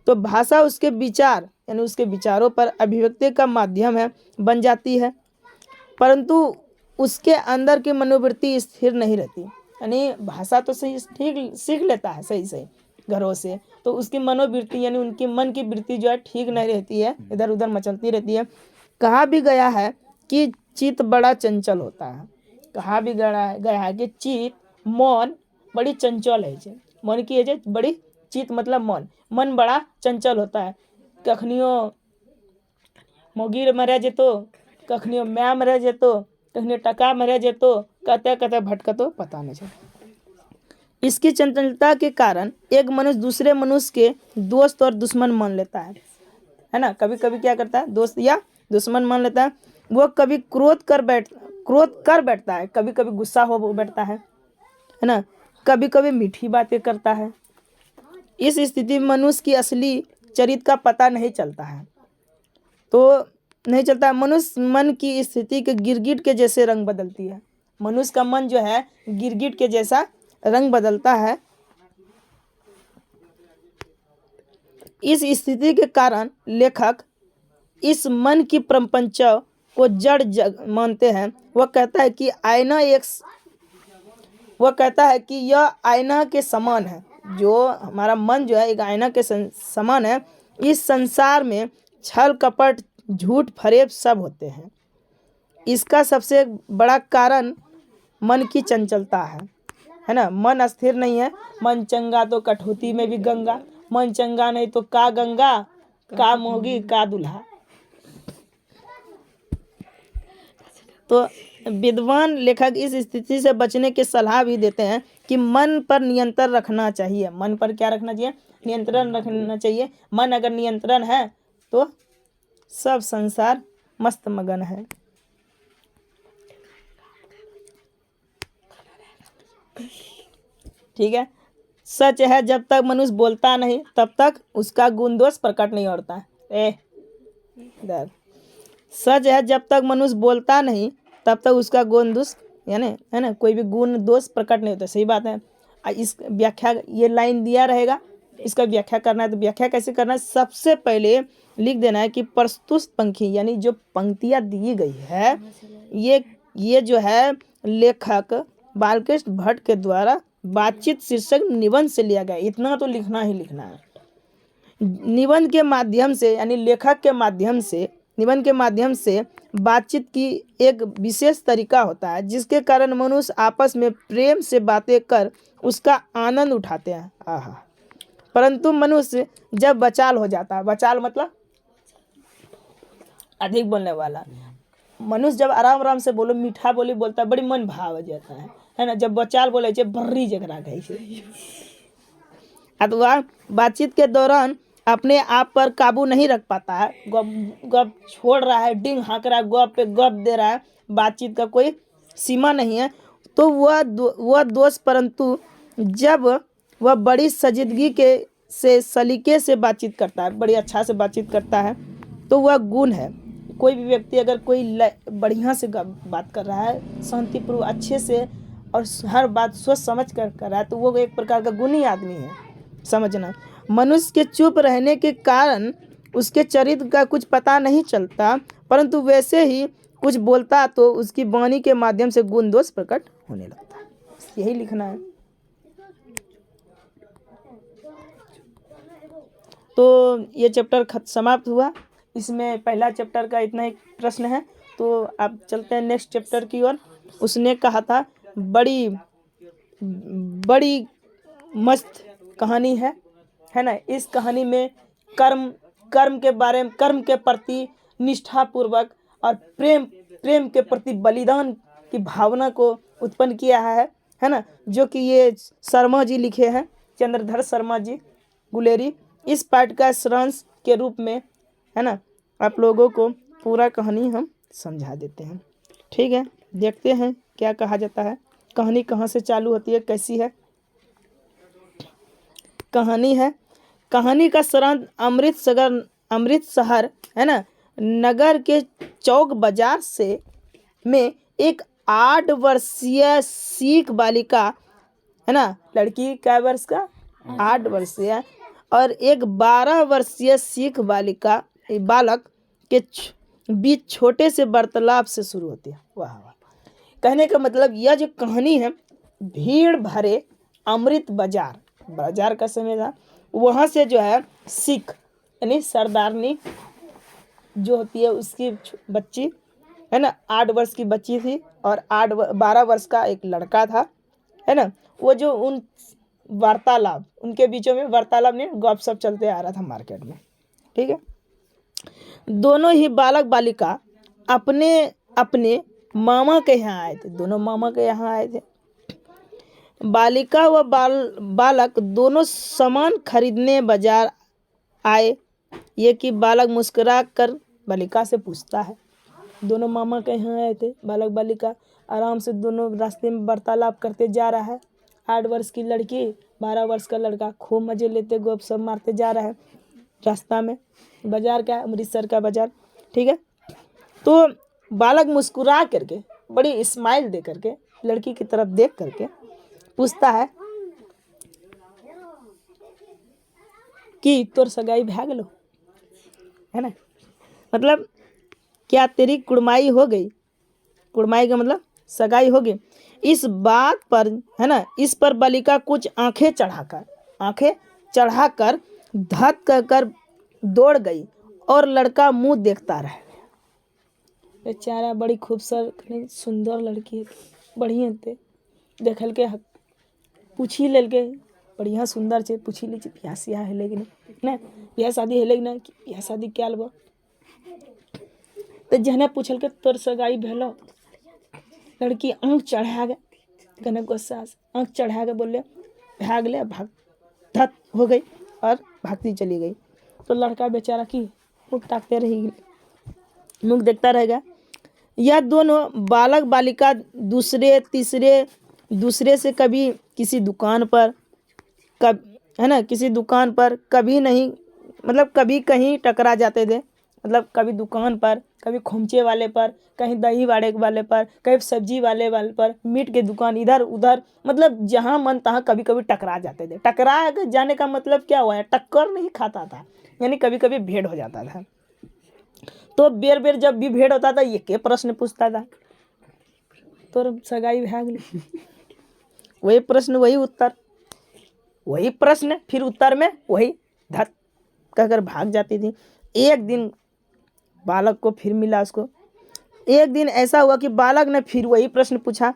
तो भाषा उसके विचार यानी उसके विचारों पर अभिव्यक्ति का माध्यम है, बन जाती है। परंतु उसके अंदर की मनोवृत्ति स्थिर नहीं रहती। यानी भाषा तो सही ठीक सीख लेता है सही सही घरों से, तो उसकी मनोवृत्ति यानी उनकी मन की वृत्ति जो है ठीक नहीं रहती है, इधर उधर मचलती रहती है। कहा भी गया है कि चित्त बड़ा चंचल होता है। कहा भी गया है कि चित्त मन बड़ी चंचल है। मन की है बड़ी, चित्त मतलब मन बड़ा चंचल होता है। कखनियो मोगीर मरे जेतो, कखनियो मैं मरे जेतो, कखनियो टका मरे जेतो, कहते कहते भटकतो पता नहीं चलता। इसकी चंचलता के कारण एक मनुष्य दूसरे मनुष्य के दोस्त और दुश्मन मान लेता है ना। कभी कभी क्या करता है, दोस्त या दुश्मन मान लेता है। वो कभी क्रोध कर बैठता है, कभी कभी गुस्सा हो बैठता है ना। कभी कभी मीठी बातें करता है। इस स्थिति में मनुष्य की असली चरित्र का पता नहीं चलता है। तो नहीं चलता है। मनुष्य मन की स्थिति के गिरगिट के जैसे रंग बदलती है। मनुष्य का मन जो है गिरगिट के जैसा रंग बदलता है। इस स्थिति के कारण लेखक इस मन की प्रपंच को जड़ मानते हैं। वह कहता है कि यह आईना के समान है। जो हमारा मन जो है एक आईना के समान है। इस संसार में छल कपट झूठ फरेब सब होते हैं। इसका सबसे बड़ा कारण मन की चंचलता है ना। मन स्थिर नहीं है। मन चंगा तो कठौती में भी गंगा, मन चंगा नहीं तो का गंगा, का मोगी का दूल्हा। तो विद्वान लेखक इस स्थिति से बचने की सलाह भी देते हैं कि मन पर नियंत्रण रखना चाहिए। मन पर क्या रखना चाहिए, नियंत्रण रखना चाहिए। मन अगर नियंत्रण है तो सब संसार मस्त मगन है। ठीक है। सच है जब तक मनुष्य बोलता नहीं तब तक उसका गुण दोष प्रकट नहीं होता है। सच है जब तक मनुष्य बोलता नहीं तब तक उसका गुण दोष यानी है ना कोई भी गुण दोष प्रकट नहीं होता। सही बात है। इस व्याख्या, ये लाइन दिया रहेगा, इसका व्याख्या करना है। तो व्याख्या कैसे करना है, सबसे पहले लिख देना है कि प्रस्तुत पंक्ति यानी जो पंक्तियाँ दी गई है ये जो है लेखक बालकृष्ण भट्ट के द्वारा बातचीत शीर्षक निबंध से लिया गया। इतना तो लिखना ही लिखना है। निबंध के माध्यम से यानी लेखक के माध्यम से, निबंध के माध्यम से बातचीत की एक विशेष तरीका होता है जिसके कारण मनुष्य आपस में प्रेम से बातें कर उसका आनंद उठाते हैं। आहा। परंतु मनुष्य जब बचाल हो जाता है, बचाल मतलब अधिक बोलने वाला, मनुष्य जब आराम आराम से बोलो, मीठा बोली बोलता है, बड़ी मन भाव जाता है ना। जब बचाल बोले बर्री जकरा कहे छे। अथवा बातचीत के दौरान अपने आप पर काबू नहीं रख पाता है, गप छोड़ रहा है, डिंग हाँक रहा है, गप पे गप दे रहा है, बातचीत का कोई सीमा नहीं है, तो वह दोष। परंतु जब वह बड़ी संजीदगी से सलीके से बातचीत करता है, बड़ी अच्छा से बातचीत करता है, तो वह गुण है। कोई भी व्यक्ति अगर कोई बढ़िया से बात कर रहा है, शांतिपूर्वक अच्छे से और हर बात सोच समझ कर रहा है, तो वो एक प्रकार का गुणी आदमी है। समझना, मनुष्य के चुप रहने के कारण उसके चरित्र का कुछ पता नहीं चलता, परंतु वैसे ही कुछ बोलता तो उसकी वाणी के माध्यम से गुण दोष प्रकट होने लगता है। यही लिखना है। तो ये चैप्टर समाप्त हुआ। इसमें पहला चैप्टर का इतना ही प्रश्न है। तो आप चलते हैं नेक्स्ट चैप्टर की ओर। उसने कहा था बड़ी मस्त कहानी है ना। इस कहानी में कर्म के बारे में, कर्म के प्रति निष्ठापूर्वक और प्रेम के प्रति बलिदान की भावना को उत्पन्न किया है ना, जो कि ये शर्मा जी लिखे हैं, चंद्रधर शर्मा जी गुलेरी। इस पाठ का सारांश के रूप में है ना आप लोगों को पूरा कहानी हम समझा देते हैं। ठीक है, देखते हैं क्या कहा जाता है। कहानी कहाँ से चालू होती है, कैसी है कहानी है। कहानी का सारांश अमृतसर है ना नगर के चौक बाजार से में एक 8 वर्षीय सिख बालिका है ना, लड़की क्या वर्ष का 8 वर्षीय, और एक 12 वर्षीय सिख बालक के बीच छोटे से वार्तालाप से शुरू होती है। वाह वाह। कहने का मतलब यह जो कहानी है, भीड़ भरे अमृत बाजार का समय था, वहाँ से जो है सिख यानी सरदारनी जो होती है उसकी बच्ची है ना, 8 वर्ष की बच्ची थी और 12 वर्ष का एक लड़का था है ना। वो जो उनके बीचों में वार्तालाप ने गपशप चलते आ रहा था मार्केट में। ठीक है, दोनों ही बालक बालिका अपने मामा के यहाँ आए थे। दोनों मामा के यहाँ आए थे। बालिका व बालक दोनों सामान खरीदने बाजार आए। ये कि बालक मुस्कुरा कर बालिका से पूछता है। दोनों मामा के यहाँ आए थे, बालक बालिका आराम से दोनों रास्ते में वार्तालाप करते जा रहा है। 8 वर्ष की लड़की, 12 वर्ष का लड़का खूब मजे लेते गप सब मारते जा रहा है रास्ता में। बाजार का अमृतसर का बाजार। ठीक है, तो बालक मुस्कुरा करके बड़ी स्माइल दे करके लड़की की तरफ देख करके पूछता है कि तोर सगाई भै गेलो है ना, मतलब क्या तेरी कुड़माई हो गई। कुड़माई का मतलब सगाई हो गई। इस बात पर है ना, इस पर बालिका कुछ आंखें चढ़ाकर धत कर दौड़ गई और लड़का मुंह देखता रह गया। बेचारा बड़ी खूबसूरत सुंदर लड़की बढ़िया थे, देखल के पूछी लेल के बढ़िया सुंदर छे, पूछी ली बियाह सियाह है लेकिन ना बियाह शादी है लेकिन बियाह शादी क्या लबो। तो जहने पूछल के तोर सगाई भेलो, लड़की आँख चढ़ा गए, कहने गुस्सा से आँख चढ़ा के बोले भाग ले, भाग धत हो गई और भागती चली गई। तो लड़का बेचारा की मुख ताकते रही, मुख देखता रहेगा। यह दोनों बालक बालिका दूसरे से कभी किसी दुकान पर कभी नहीं, मतलब कभी कहीं टकरा जाते थे, मतलब कभी दुकान पर, कभी खोमचे वाले पर, कहीं दही वाले पर, कहीं सब्जी वाले पर, मीट के दुकान इधर उधर, मतलब जहाँ मन तहाँ कभी कभी टकरा जाते थे। टकरा जाने का मतलब क्या हुआ है, टक्कर नहीं खाता था, यानी कभी कभी भेड़ हो जाता था। तो बेर बेर जब भी भेड़ होता था ये के प्रश्न पूछता था, तो सगाई भाग गई। वही प्रश्न वही उत्तर, वही प्रश्न फिर उत्तर में वही धत कहकर भाग जाती थी। एक दिन बालक को फिर मिला उसको। एक दिन ऐसा हुआ कि बालक ने फिर वही प्रश्न पूछा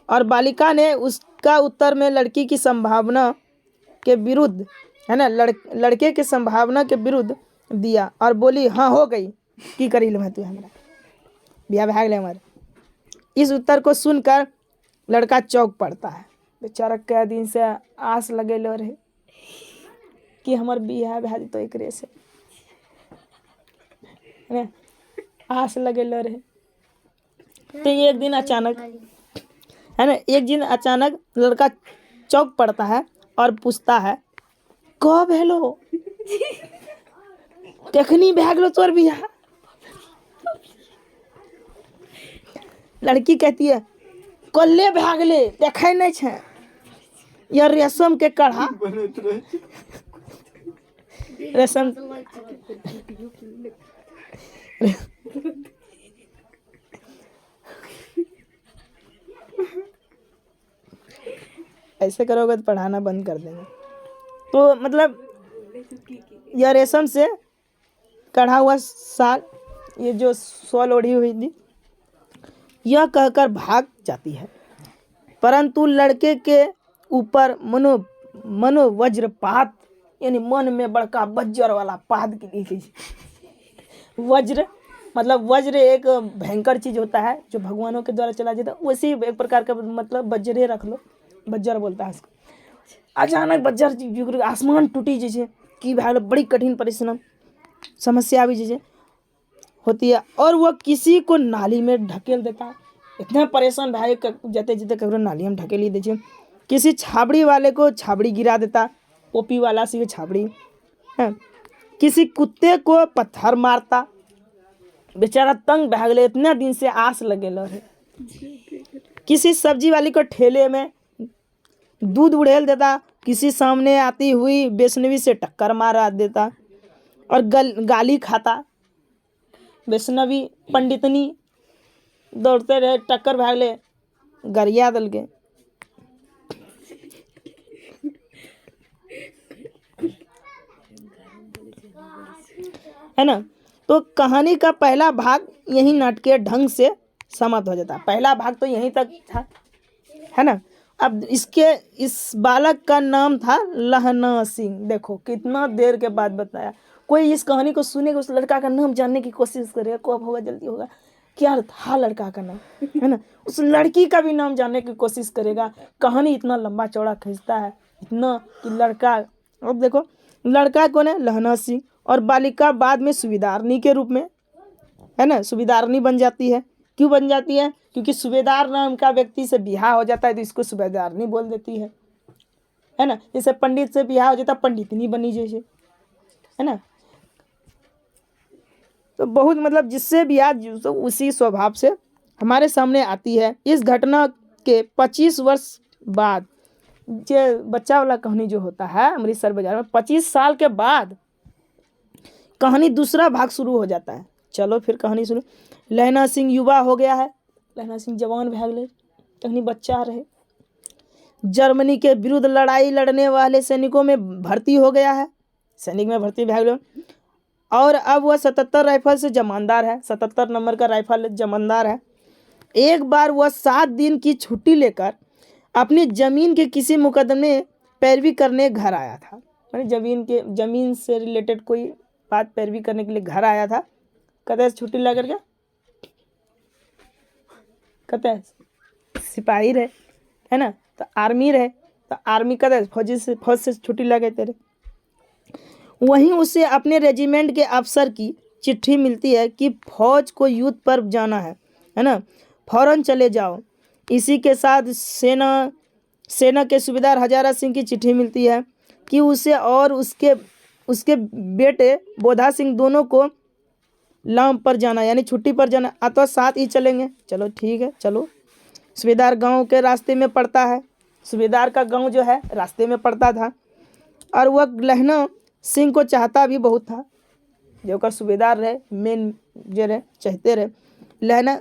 और बालिका ने उसका उत्तर में लड़की की संभावना के विरुद्ध, है ना, लड़के की संभावना के विरुद्ध दिया और बोली हाँ हो गई की करी मैं तू हमारा बिया भाग ले हमारे। इस उत्तर को सुनकर लड़का चौंक पड़ता है। बेचारा कई दिन से आस लगे लो रहे कि हमार बिया भाग तो एक से है, आस लगे लो रहे। तो एक दिन अचानक, है ना, एक दिन अचानक लड़का चौंक पड़ता है और पूछता है कब हेलो कखनी भाग लो तोर बिया। लड़की कहती है कल्ले भाग ले देखे नहीं छे या रेशम के कढ़ा, रेशम ऐसे करोगे तो पढ़ाना बंद कर देंगे। तो मतलब यह रेशम से कढ़ा हुआ साल, ये जो शॉल ओढ़ी हुई थी, यह कहकर भाग जाती है। परंतु लड़के के ऊपर मनो वज्रपात, यानी मन में बड़का वज्र वाला पाद की थी। वज्र मतलब वज्र एक भयंकर चीज होता है जो भगवानों के द्वारा चला जाता है, वैसे एक प्रकार का मतलब वज्रे रख लो, वज्र बोलता है इसको। अचानक वज्र आसमान टूटी जैसे कि भाई बड़ी कठिन परिश्रम समस्या भी जैसे होती है और वह किसी को नाली में ढकेल देता है। इतना परेशान भाई जाते जाते कभी नाली में ढकेल ही दीजिए। किसी छाबड़ी वाले को छाबड़ी गिरा देता, पोपी वाला सी छाबड़ी है। किसी कुत्ते को पत्थर मारता, बेचारा तंग भाग ले, इतना दिन से आस लगे रहे। किसी सब्जी वाली को ठेले में दूध उड़ेल देता, किसी सामने आती हुई वैष्णवी से टक्कर मारा देता और गाली खाता। वैष्णवी पंडितनी दौड़ते रहे, टक्कर भाग ले, गरिया दल के। है ना। तो कहानी का पहला भाग यही नाटकीय ढंग से समाप्त हो जाता है। पहला भाग तो यहीं तक था, है ना। अब इस बालक का नाम था लहना सिंह। देखो कितना देर के बाद बताया। कोई इस कहानी को सुनेगा, उस लड़का का नाम जानने की कोशिश करेगा, कब होगा जल्दी होगा, क्या था लड़का का नाम, है ना। उस लड़की का भी नाम जानने की कोशिश करेगा। कहानी इतना लंबा चौड़ा खींचता है इतना कि लड़का, अब देखो लड़का कौन है, लहना सिंह, और बालिका बाद में सुबेदारनी के रूप में, है ना, सुबेदारनी बन जाती है। क्यों बन जाती है, क्योंकि सुबेदार नाम का व्यक्ति से बिहार हो जाता है तो इसको सुबेदारनी बोल देती है ना। जैसे पंडित से बिहार हो जाता पंडितनी बनी जैसे, है ना। तो बहुत मतलब जिससे भी आज तो उसी स्वभाव से हमारे सामने आती है। इस घटना के 25 वर्ष बाद, ये बच्चा वाला कहानी जो होता है अमृतसर बाजार में, 25 साल के बाद कहानी दूसरा भाग शुरू हो जाता है। चलो फिर कहानी सुनो। लहना सिंह युवा हो गया है, लहना सिंह जवान भाग ले, कहीं बच्चा रहे। जर्मनी के विरुद्ध लड़ाई लड़ने वाले सैनिकों में भर्ती हो गया है, सैनिक में भर्ती भाग लो। और अब वह 77 राइफल से जमानदार है, 77 नंबर का राइफल जमानदार है। एक बार वह 7 दिन की छुट्टी लेकर अपनी जमीन के किसी मुकदमे पैरवी करने घर आया था। मैंने जमीन से रिलेटेड कोई बात पैरवी करने के लिए घर आया था। कहते हैं छुट्टी लेकर के, कहते हैं सिपाही रहे, है ना, तो आर्मी रहे, तो आर्मी कहते हैं फौज से छुट्टी लगे तेरे। वहीं उसे अपने रेजिमेंट के अफसर की चिट्ठी मिलती है कि फौज को युद्ध पर जाना है ना, फौरन चले जाओ। इसी के साथ सेना के सूबेदार हजारा सिंह की चिट्ठी मिलती है कि उसे और उसके बेटे बोधा सिंह दोनों को लाम पर जाना यानी छुट्टी पर जाना, अथवा साथ ही चलेंगे। चलो ठीक है, चलो। सूबेदार गांव के रास्ते में पड़ता है, सूबेदार का गांव जो है रास्ते में पड़ता था, और वह लहना सिंह को चाहता भी बहुत था, जो कर सूबेदार रहे, मेन जो रहे, चाहते रहे। लहना,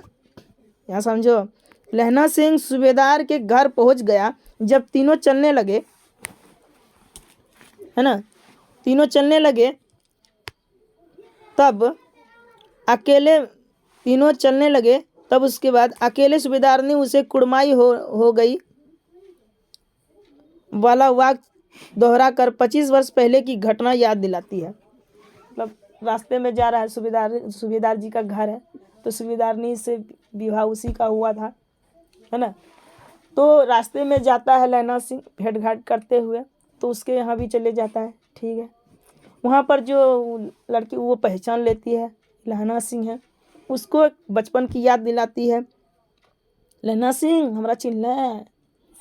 यहाँ समझो, लहना सिंह सूबेदार के घर पहुंच गया। जब तीनों चलने लगे, है ना, तीनों चलने लगे, तब अकेले तीनों चलने लगे, तब उसके बाद अकेले सूबेदार ने उसे कुड़माई हो गई वाला वाक्य दोहरा कर 25 वर्ष पहले की घटना याद दिलाती है। मतलब रास्ते में जा रहा है, सूबेदार जी का घर है, तो सूबेदारनी से विवाह उसी का हुआ था, है ना। तो रास्ते में जाता है लहना सिंह भेंट घाट करते हुए, तो उसके यहाँ भी चले जाता है, ठीक है। वहाँ पर जो लड़की वो पहचान लेती है लहना सिंह है, उसको बचपन की याद दिलाती है। लहना सिंह हमरा चिन्हला,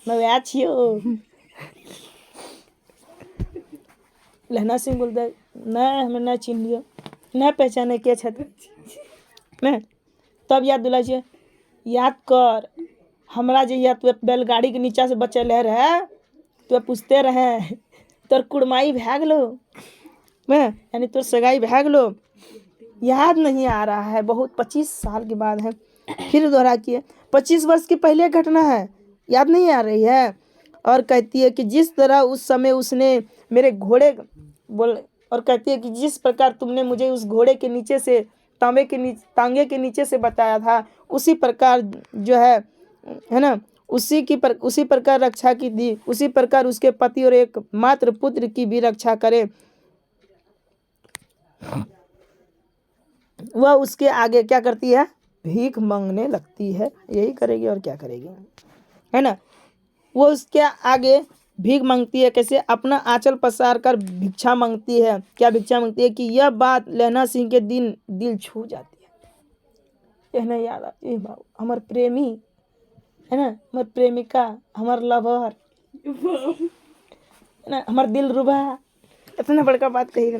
मैं वह छियो। लहना सिंह बोलता है नहीं, हमें नहीं चिन्ह लियो, नहीं पहचाने के छत नहीं। तब याद दिला छिए, याद कर हमरा जहिया तू बैलगाड़ी के नीचा से बच्चे ले रहे, तो पूछते रहे तोर कुड़माई भै गेलो, मैं यानी तोर सगाई भै गेलो, याद नहीं आ रहा है। बहुत 25 साल के बाद है, फिर दोहरा किए 25 वर्ष की पहले घटना है, याद नहीं आ रही है। और कहती है कि जिस तरह उस समय उसने मेरे घोड़े और कहती है कि जिस प्रकार तुमने मुझे उस घोड़े के नीचे से तांगे के नीचे से बताया था, उसी प्रकार जो है ना, उसी प्रकार रक्षा की दी, उसी प्रकार उसके पति और एक मात्र पुत्र की भी रक्षा करे। वह उसके आगे क्या करती है, भीख मांगने लगती है, यही करेगी और क्या करेगी, है ना। वो उसके आगे भीख मांगती है, कैसे, अपना आंचल पसार कर भिक्षा मांगती है। क्या भिक्षा मांगती है कि यह बात लहना सिंह के दिल छू जाती है। कहना याद आती है, बाबू हमार प्रेमी है ना, हमार प्रेमिका, हमार लवर है ना, हमार दिल रुबा, इतना बड़का बात कही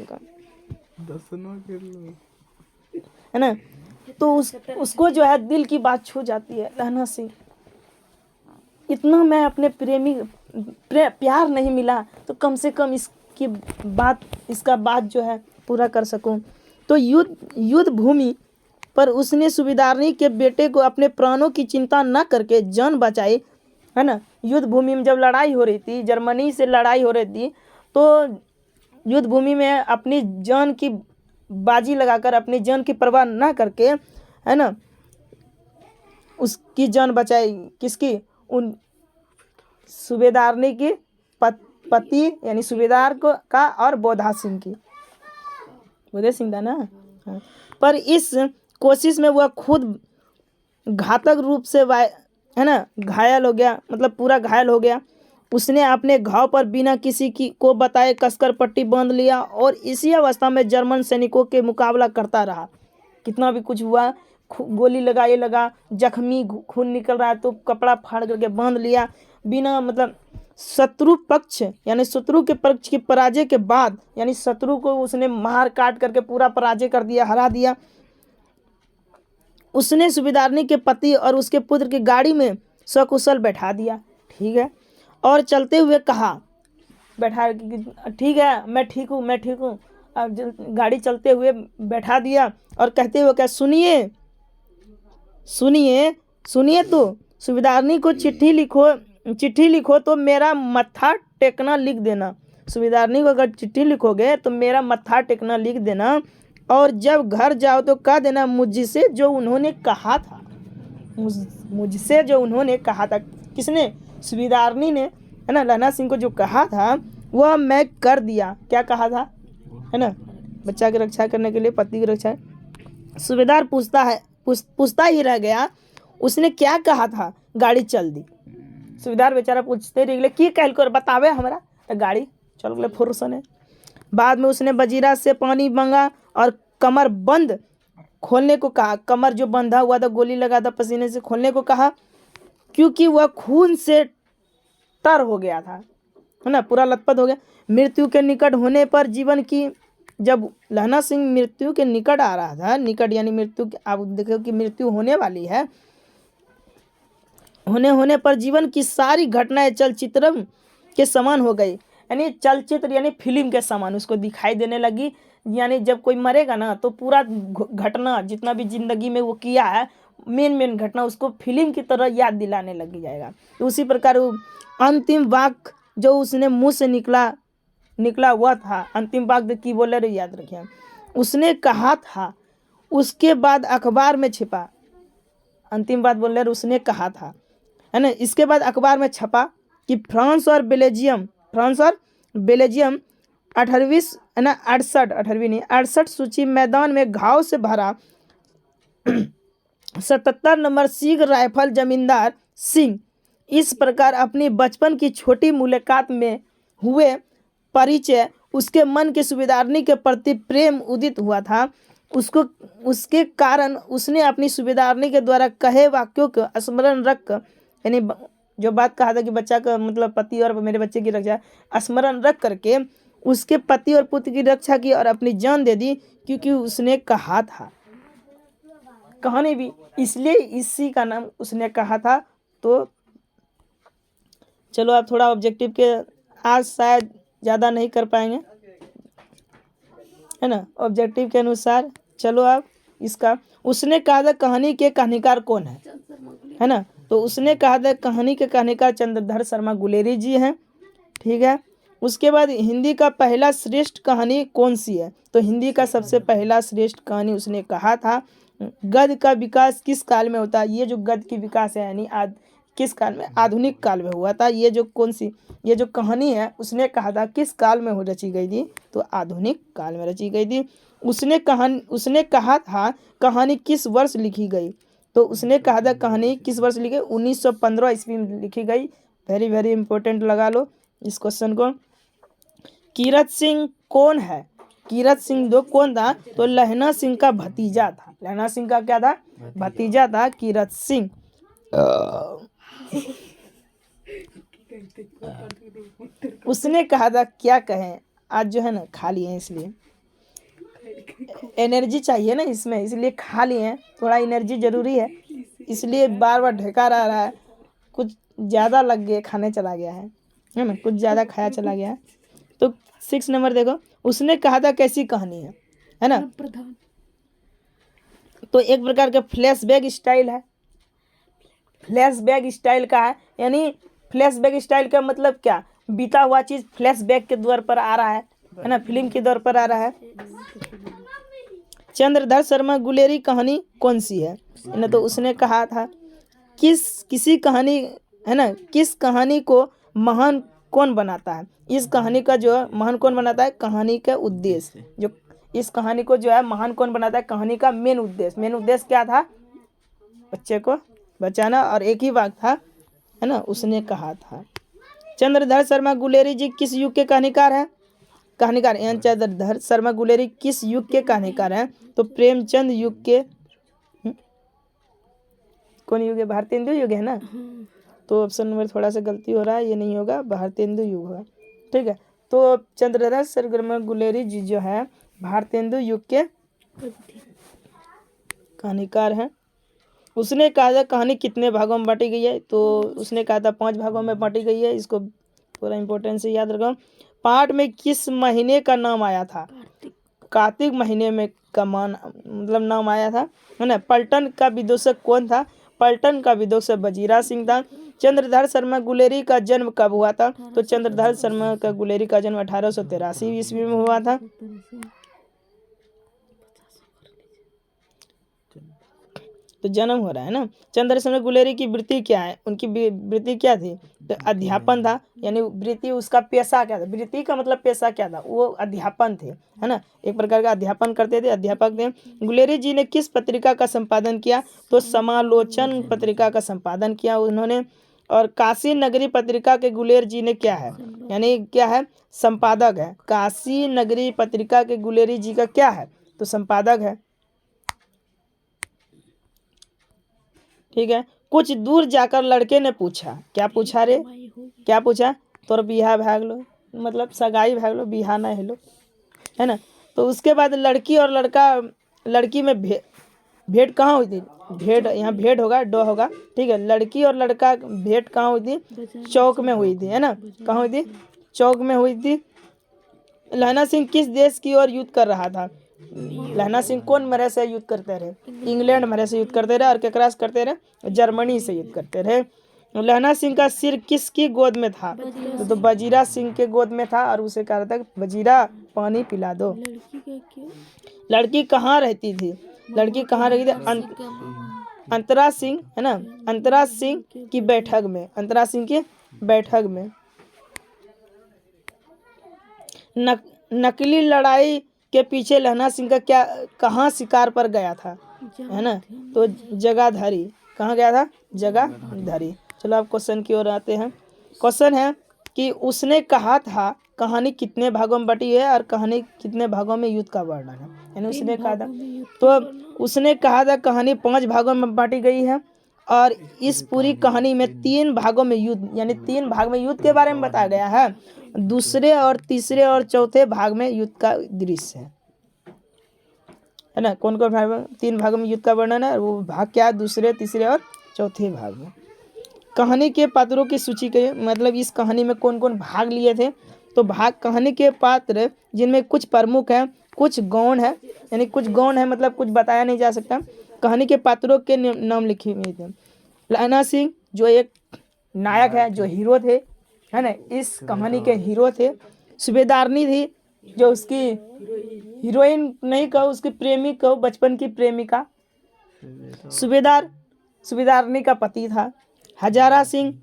है ना। तो उसको जो है दिल की बात छू जाती है। लहना सिंह, इतना मैं अपने प्रेमी प्यार नहीं मिला, तो कम से कम इसका बात जो है पूरा कर सकूं। तो युद्ध भूमि पर उसने सूबेदारनी के बेटे को अपने प्राणों की चिंता न करके जान बचाई, है ना। युद्ध भूमि में जब लड़ाई हो रही थी, जर्मनी से लड़ाई हो रही थी, तो युद्ध भूमि में अपनी जान की बाजी लगाकर, अपनी जान की परवाह ना करके, है ना, उसकी जान बचाई। किसकी, उन सूबेदारनी की पति यानी सूबेदार को का और बोधा सिंह की, बोधा सिंह था ना। हाँ। पर इस कोशिश में वह खुद घातक रूप से है ना घायल हो गया, मतलब पूरा घायल हो गया। उसने अपने घाव पर बिना किसी को बताए कसकर पट्टी बांध लिया और इसी अवस्था में जर्मन सैनिकों के मुकाबला करता रहा। कितना भी कुछ हुआ, गोली लगा, जख्मी, खून निकल रहा है, तो कपड़ा फाड़ करके बांध लिया। बिना मतलब शत्रु पक्ष यानी शत्रु के पक्ष की पराजय के बाद, यानी शत्रु को उसने मार काट करके पूरा पराजय कर दिया, हरा दिया। उसने सूबेदारनी के पति और उसके पुत्र की गाड़ी में सकुशल बैठा दिया, ठीक है। और चलते हुए कहा, बैठा, ठीक है मैं ठीक हूँ। अब गाड़ी चलते हुए बैठा दिया और कहते हुए क्या, सुनिए तो सूबेदारनी को चिट्ठी लिखो तो मेरा मत्था टेकना लिख देना। सूबेदारनी को अगर चिट्ठी लिखोगे तो मेरा मत्था टेकना लिख देना, और जब घर जाओ तो कह देना मुझसे जो उन्होंने कहा था। मुझसे जो उन्होंने कहा था, किसने, सूबेदारनी ने, है ना, लहना सिंह को जो कहा था वह मैं कर दिया। क्या कहा था, है ना, बच्चा की रक्षा करने के लिए, पति की रक्षा। सूबेदार पूछता ही रह गया, उसने क्या कहा था। गाड़ी चल दी। सूबेदार बेचारा पूछते रह गए की कहल कर बतावे हमरा, तो गाड़ी चल गए फुरसने। बाद में उसने बजीरा से पानी मांगा और कमर बंद खोलने को कहा। कमर जो बंधा हुआ था, गोली लगा था पसीने से, खोलने को कहा, क्योंकि वह खून से तर हो गया था। है ना, पूरा लथपथ हो गया। मृत्यु के निकट होने पर जीवन की, जब लहना सिंह मृत्यु के निकट आ रहा था, निकट यानी मृत्यु, आप देखो कि मृत्यु होने वाली है, होने पर जीवन की सारी घटनाएं चलचित्र के समान हो गई, यानी चलचित्र यानी फिल्म के समान उसको दिखाई देने लगी। यानी जब कोई मरेगा ना तो पूरा घटना जितना भी जिंदगी में वो किया है, मेन घटना उसको फिल्म की तरह याद दिलाने लग जाएगा। तो उसी प्रकार वो अंतिम वाक्य जो उसने मुंह से निकला हुआ था, अंतिम वाक्य की बोले रहे, याद रखिए, उसने कहा था, उसके बाद अखबार में छिपा। अंतिम बात बोल रहे उसने कहा था, है ना। इसके बाद अखबार में छपा कि फ्रांस और बेल्जियम 18वीं, है ना, 68 सूची मैदान में घाव से भरा 77 नंबर सिख राइफल जमींदार सिंह। इस प्रकार अपनी बचपन की छोटी मुलाकात में हुए परिचय, उसके मन के सूबेदारनी के प्रति प्रेम उदित हुआ था। उसके कारण उसने अपनी सूबेदारनी के द्वारा कहे वाक्यों को स्मरण रख, यानी जो बात कहा था कि बच्चा का मतलब पति और मेरे बच्चे की रक्षा, स्मरण रख करके उसके पति और पुत्र की रक्षा की और अपनी जान दे दी, क्योंकि उसने कहा था। कहानी भी इसलिए इसी का नाम उसने कहा था। तो चलो आप थोड़ा ऑब्जेक्टिव के आज शायद ज़्यादा नहीं कर पाएंगे, है ना, ऑब्जेक्टिव के अनुसार। चलो आप इसका, उसने कहा था कहानी के कहानीकार कौन है ना, तो उसने कहा था कहानी के कहानीकार चंद्रधर शर्मा गुलेरी जी हैं, ठीक है। उसके बाद हिंदी का पहला श्रेष्ठ कहानी कौन सी है, तो हिंदी का सबसे पहला श्रेष्ठ कहानी उसने कहा था गद्य का विकास किस काल में होता है। ये जो गद्य की विकास है यानी किस काल में, आधुनिक काल में हुआ था। ये जो कौन सी, ये जो कहानी है उसने कहा था किस काल में रची गई थी, तो आधुनिक काल में रची गई थी। उसने कहा था कहानी किस वर्ष लिखी गई, तो उसने कहा था कहानी किस वर्ष लिखी, 1915 ईस्वी में लिखी गई। वेरी वेरी इंपॉर्टेंट लगा लो इस क्वेश्चन को। कीरत सिंह कौन है, कीरत सिंह दो कौन था, तो लहना सिंह का भतीजा था। लहना सिंह का क्या था, भतीजा था कीरत सिंह। उसने कहा था, क्या कहें, आज जो है ना खाली है इसलिए एनर्जी चाहिए ना इसमें, इसलिए खा लिए हैं, थोड़ा एनर्जी जरूरी है, इसलिए बार बार ढका रहा है। कुछ ज़्यादा लग गया, खाने चला गया है ना, कुछ ज़्यादा खाया चला गया है। तो 6 नंबर देखो, उसने कहा था कैसी कहानी है ना, तो एक प्रकार का फ्लैशबैक स्टाइल है। फ्लैशबैक स्टाइल का है, यानी फ्लैशबैक स्टाइल का मतलब क्या, बीता हुआ चीज़ फ्लैशबैक के दौर पर आ रहा है ना, फिल्म के दौर पर आ रहा है। चंद्रधर शर्मा गुलेरी कहानी कौन सी है ना, तो उसने कहा था किसी कहानी, है ना, किस कहानी को महान कौन बनाता है। इस कहानी का जो महान कौन बनाता है, कहानी का उद्देश्य, जो इस कहानी को जो है महान कौन बनाता है, कहानी का मेन उद्देश्य क्या था, बच्चे को बचाना, और एक ही वाक्य था, है ना, उसने कहा था। चंद्रधर शर्मा गुलेरी जी किस युग के कहानीकार हैं, चंद्रधर शर्मा गुलेरी किस युग के कहानीकार हैं, तो प्रेमचंद युग के। कौन युग है, भारतेंदु युग है ना, तो ऑप्शन नंबर थोड़ा सा गलती हो रहा है, ये नहीं होगा, भारतेंदु युग होगा, ठीक है। तो चंद्रधर शर्मा गुलेरी जी जो है भारतेंदु युग के कहानीकार हैं। उसने कहा था कहानी कितने भागों में बांटी गई है, तो उसने कहा था 5 भागों में बांटी गई है। इसको थोड़ा इंपॉर्टेंस से याद रखो। पाठ में किस महीने का नाम आया था, कार्तिक महीने में का मतलब नाम आया था, है ना। पलटन का विदूषक कौन था, पलटन का विदूषक वजीरा सिंह था। चंद्रधर शर्मा गुलेरी का जन्म कब हुआ था, तो चंद्रधर शर्मा का गुलेरी का जन्म 1883 ईस्वी में हुआ था। तो जन्म हो रहा है ना। चंद्रधर शर्मा गुलेरी की वृत्ति क्या है, उनकी वृत्ति क्या थी, तो अध्यापन था, यानी वृत्ति उसका पेशा क्या था, वृत्ति का मतलब पेशा क्या था, वो अध्यापन थे, है ना, एक प्रकार का अध्यापन करते थे, अध्यापक थे। गुलेरी जी ने किस पत्रिका का संपादन किया, तो समालोचन पत्रिका का संपादन किया उन्होंने। और काशी नगरी पत्रिका के गुलेर जी ने क्या है, यानी क्या है, संपादक है। काशी नगरी पत्रिका के गुलेरी जी का क्या है, तो संपादक है, ठीक है। कुछ दूर जाकर लड़के ने पूछा, क्या पूछा रे, क्या पूछा, तोर बिहा भाग लो, मतलब सगाई भाग लो, बिहा ना हेलो, है ना। तो उसके बाद लड़की और लड़की में भेंट कहाँ हुई थी? भेंट, यहाँ भेंट होगा, डो होगा, ठीक है। लड़की और लड़का भेंट कहाँ हुई थी? चौक में हुई थी, है ना। कहाँ हुई थी? चौक में हुई थी। लहना सिंह किस देश की ओर युद्ध कर रहा था? लहना सिंह कौन मरे से युद्ध करते रहे? इंग्लैंड मरे से युद्ध करते रहे। और केकरा से करते रहे? जर्मनी से युद्ध करते रहे। लहना सिंह का सिर किसकी गोद में था? तो वजीरा सिंह के गोद में था, और उसे कहा था वजीरा पानी पिला दो। लड़की कहाँ रहती थी? लड़की कहाँ रहती थी? अंतरा सिंह, है ना, अंतरा सिंह की बैठक में, अंतरा सिंह की बैठक में। नकली लड़ाई के पीछे लहना सिंह का क्या, कहाँ शिकार पर गया था? है ना, तो जगाधरी। कहाँ गया था? जगाधरी। चलो अब क्वेश्चन की ओर आते हैं। क्वेश्चन है कि उसने कहा था कहानी कितने भागों में बटी है, और कहानी कितने भागों में युद्ध का वर्णन है? यानी उसने कहा था, तो उसने कहा था कहानी 5 भागों में बांटी गई है, और इस पूरी कहानी में 3 भागों में युद्ध, यानी 3 भाग में युद्ध के बारे में बताया गया है। दूसरे और तीसरे और चौथे भाग में युद्ध का दृश्य है ना। कौन कौन भाग में? 3 भागों में युद्ध का वर्णन है। वो भाग क्या? दूसरे, तीसरे और चौथे भाग में। कहानी के पात्रों की सूची के, मतलब इस कहानी में कौन कौन भाग लिए थे? तो कहानी के पात्र जिनमें कुछ प्रमुख हैं, कुछ गौण है, यानी कुछ गौण है मतलब कुछ बताया नहीं जा सकता। कहानी के पात्रों के नाम लिखे हुए थे। लहना सिंह जो एक नायक है, जो हीरो थे, है ना, इस कहानी के हीरो थे। सूबेदारनी थी, जो उसकी हीरोइन नहीं कहो, उसकी प्रेमी कहो, बचपन की प्रेमिका। सूबेदारनी का पति था। हजारा सिंह,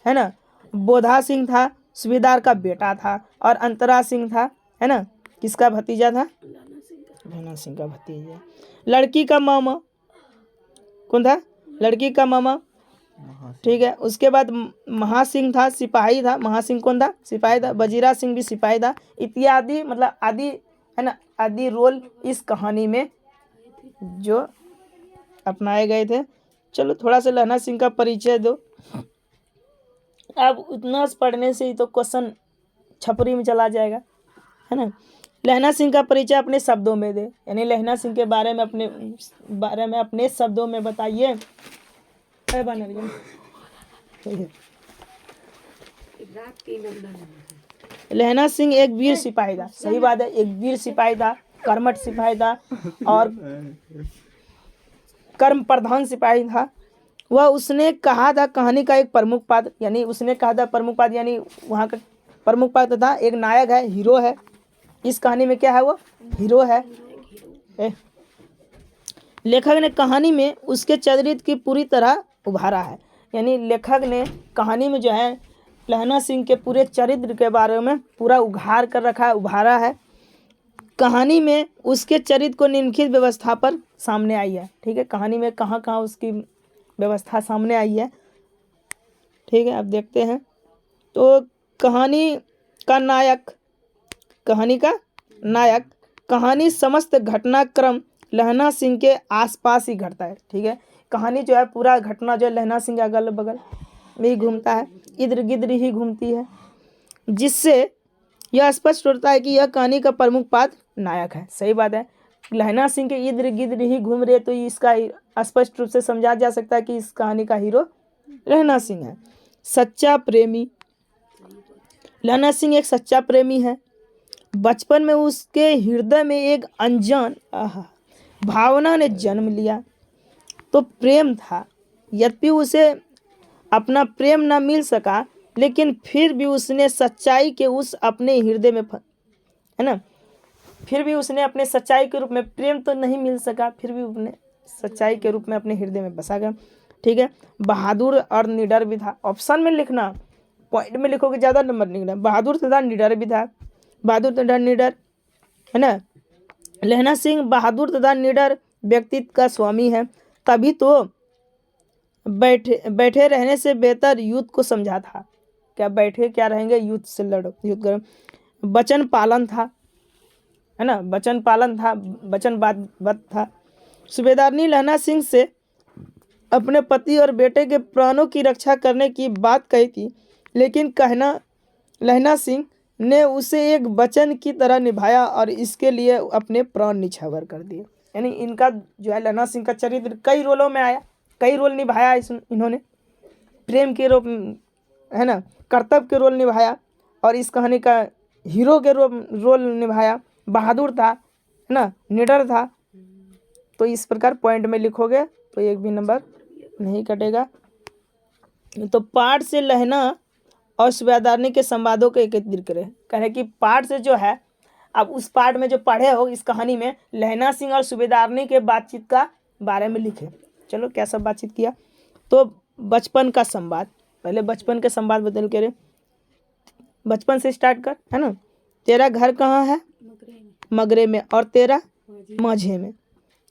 है ना, बोधा सिंह था, सूबेदार का बेटा था। और अंतरा सिंह था, है ना, किसका भतीजा था? लहना सिंह का भतीजा। लड़की का मामा कौन था? लड़की का मामा, ठीक है। उसके बाद महासिंह था, सिपाही था। महासिंह कौन था? सिपाही था। वजीरा सिंह भी सिपाही था। इत्यादि, मतलब आदि, है ना, आदि रोल इस कहानी में जो अपनाए गए थे। चलो थोड़ा सा लहना सिंह का परिचय दो। अब उतना पढ़ने से ही तो क्वेश्चन छपरी में चला जाएगा, है ना। लहना सिंह का परिचय अपने शब्दों में दे, यानी लहना सिंह के बारे में अपने शब्दों में बताइए। लहना सिंह एक वीर सिपाही था, सही बात है, एक वीर सिपाही था, कर्मठ सिपाही था और कर्म प्रधान सिपाही था। वह, उसने कहा था कहानी का एक प्रमुख पात्र, यानी उसने कहा था प्रमुख पात्र, यानी वहाँ का प्रमुख पात्र था, एक नायक है, हीरो है। इस कहानी में क्या है? वो हीरो है। लेखक ने कहानी में उसके चरित्र की पूरी तरह उभारा है, यानी लेखक ने कहानी में जो है लहना सिंह के पूरे चरित्र के बारे में पूरा उघार कर रखा है, उभारा है। कहानी में उसके चरित्र को निम्नलिखित व्यवस्था पर सामने आई है, ठीक है। कहानी में कहाँ कहाँ उसकी व्यवस्था सामने आई है, ठीक है। अब देखते हैं। तो कहानी का नायक, कहानी समस्त घटनाक्रम लहना सिंह के आसपास ही घटता है, ठीक है। कहानी जो है पूरा घटना जो है लहना सिंह के अगल बगल में ही घूमता है, इधर गिद्र ही घूमती है, जिससे यह स्पष्ट होता है कि यह कहानी का प्रमुख पात्र नायक है। सही बात है, लहना सिंह के इधर गिद्र ही घूम रहे, तो इसका स्पष्ट रूप से समझा जा सकता है कि इस कहानी का हीरो लहना सिंह है। सच्चा प्रेमी, लहना सिंह एक सच्चा प्रेमी है। बचपन में उसके हृदय में एक अनजान भावना ने जन्म लिया, तो प्रेम था। यद्यपि उसे अपना प्रेम न मिल सका, लेकिन फिर भी उसने सच्चाई के उस अपने हृदय में, है ना, फिर भी उसने अपने सच्चाई के रूप में, प्रेम तो नहीं मिल सका, फिर भी उसने सच्चाई के रूप में अपने हृदय में बसा गया, ठीक है। बहादुर और निडर भी था। ऑप्शन में लिखना, पॉइंट में लिखोगे ज़्यादा नंबर निकला। बहादुर तथा निडर भी था, बहादुर तथा निडर, है ना। लहना सिंह बहादुर तथा निडर व्यक्तित्व का स्वामी है, तभी तो बैठे रहने से बेहतर युद्ध को समझा था। क्या बैठे क्या रहेंगे, युद्ध से लड़ो, युद्ध करो। वचन पालन था, है ना, वचन पालन था, वचनबद्ध था। सूबेदारनी लहना सिंह से अपने पति और बेटे के प्राणों की रक्षा करने की बात कही थी, लेकिन कहना लहना सिंह ने उसे एक वचन की तरह निभाया और इसके लिए अपने प्राण निछावर कर दिए। यानी इनका जो है लहना सिंह का चरित्र कई रोलों में आया, कई रोल निभाया इन्होंने। प्रेम के रूप है ना, कर्तव्य के रोल निभाया और इस कहानी का हीरो के रोल निभाया। बहादुर था, है ना, निडर था। तो इस प्रकार पॉइंट में लिखोगे तो एक भी नंबर नहीं कटेगा। तो पाठ से लहना और सूबेदारनी के संवादों को एकत्रित करें। कह रहे कि पाठ से जो है, अब उस पाठ में जो पढ़े हो इस कहानी में लहना सिंह और सूबेदारनी के बातचीत का बारे में लिखे। चलो क्या सब बातचीत किया। तो बचपन का संवाद, पहले बचपन के संवाद बदल के रहे, बचपन से स्टार्ट कर, है ना। तेरा घर कहाँ है? मगरे में। और तेरा? माझे में।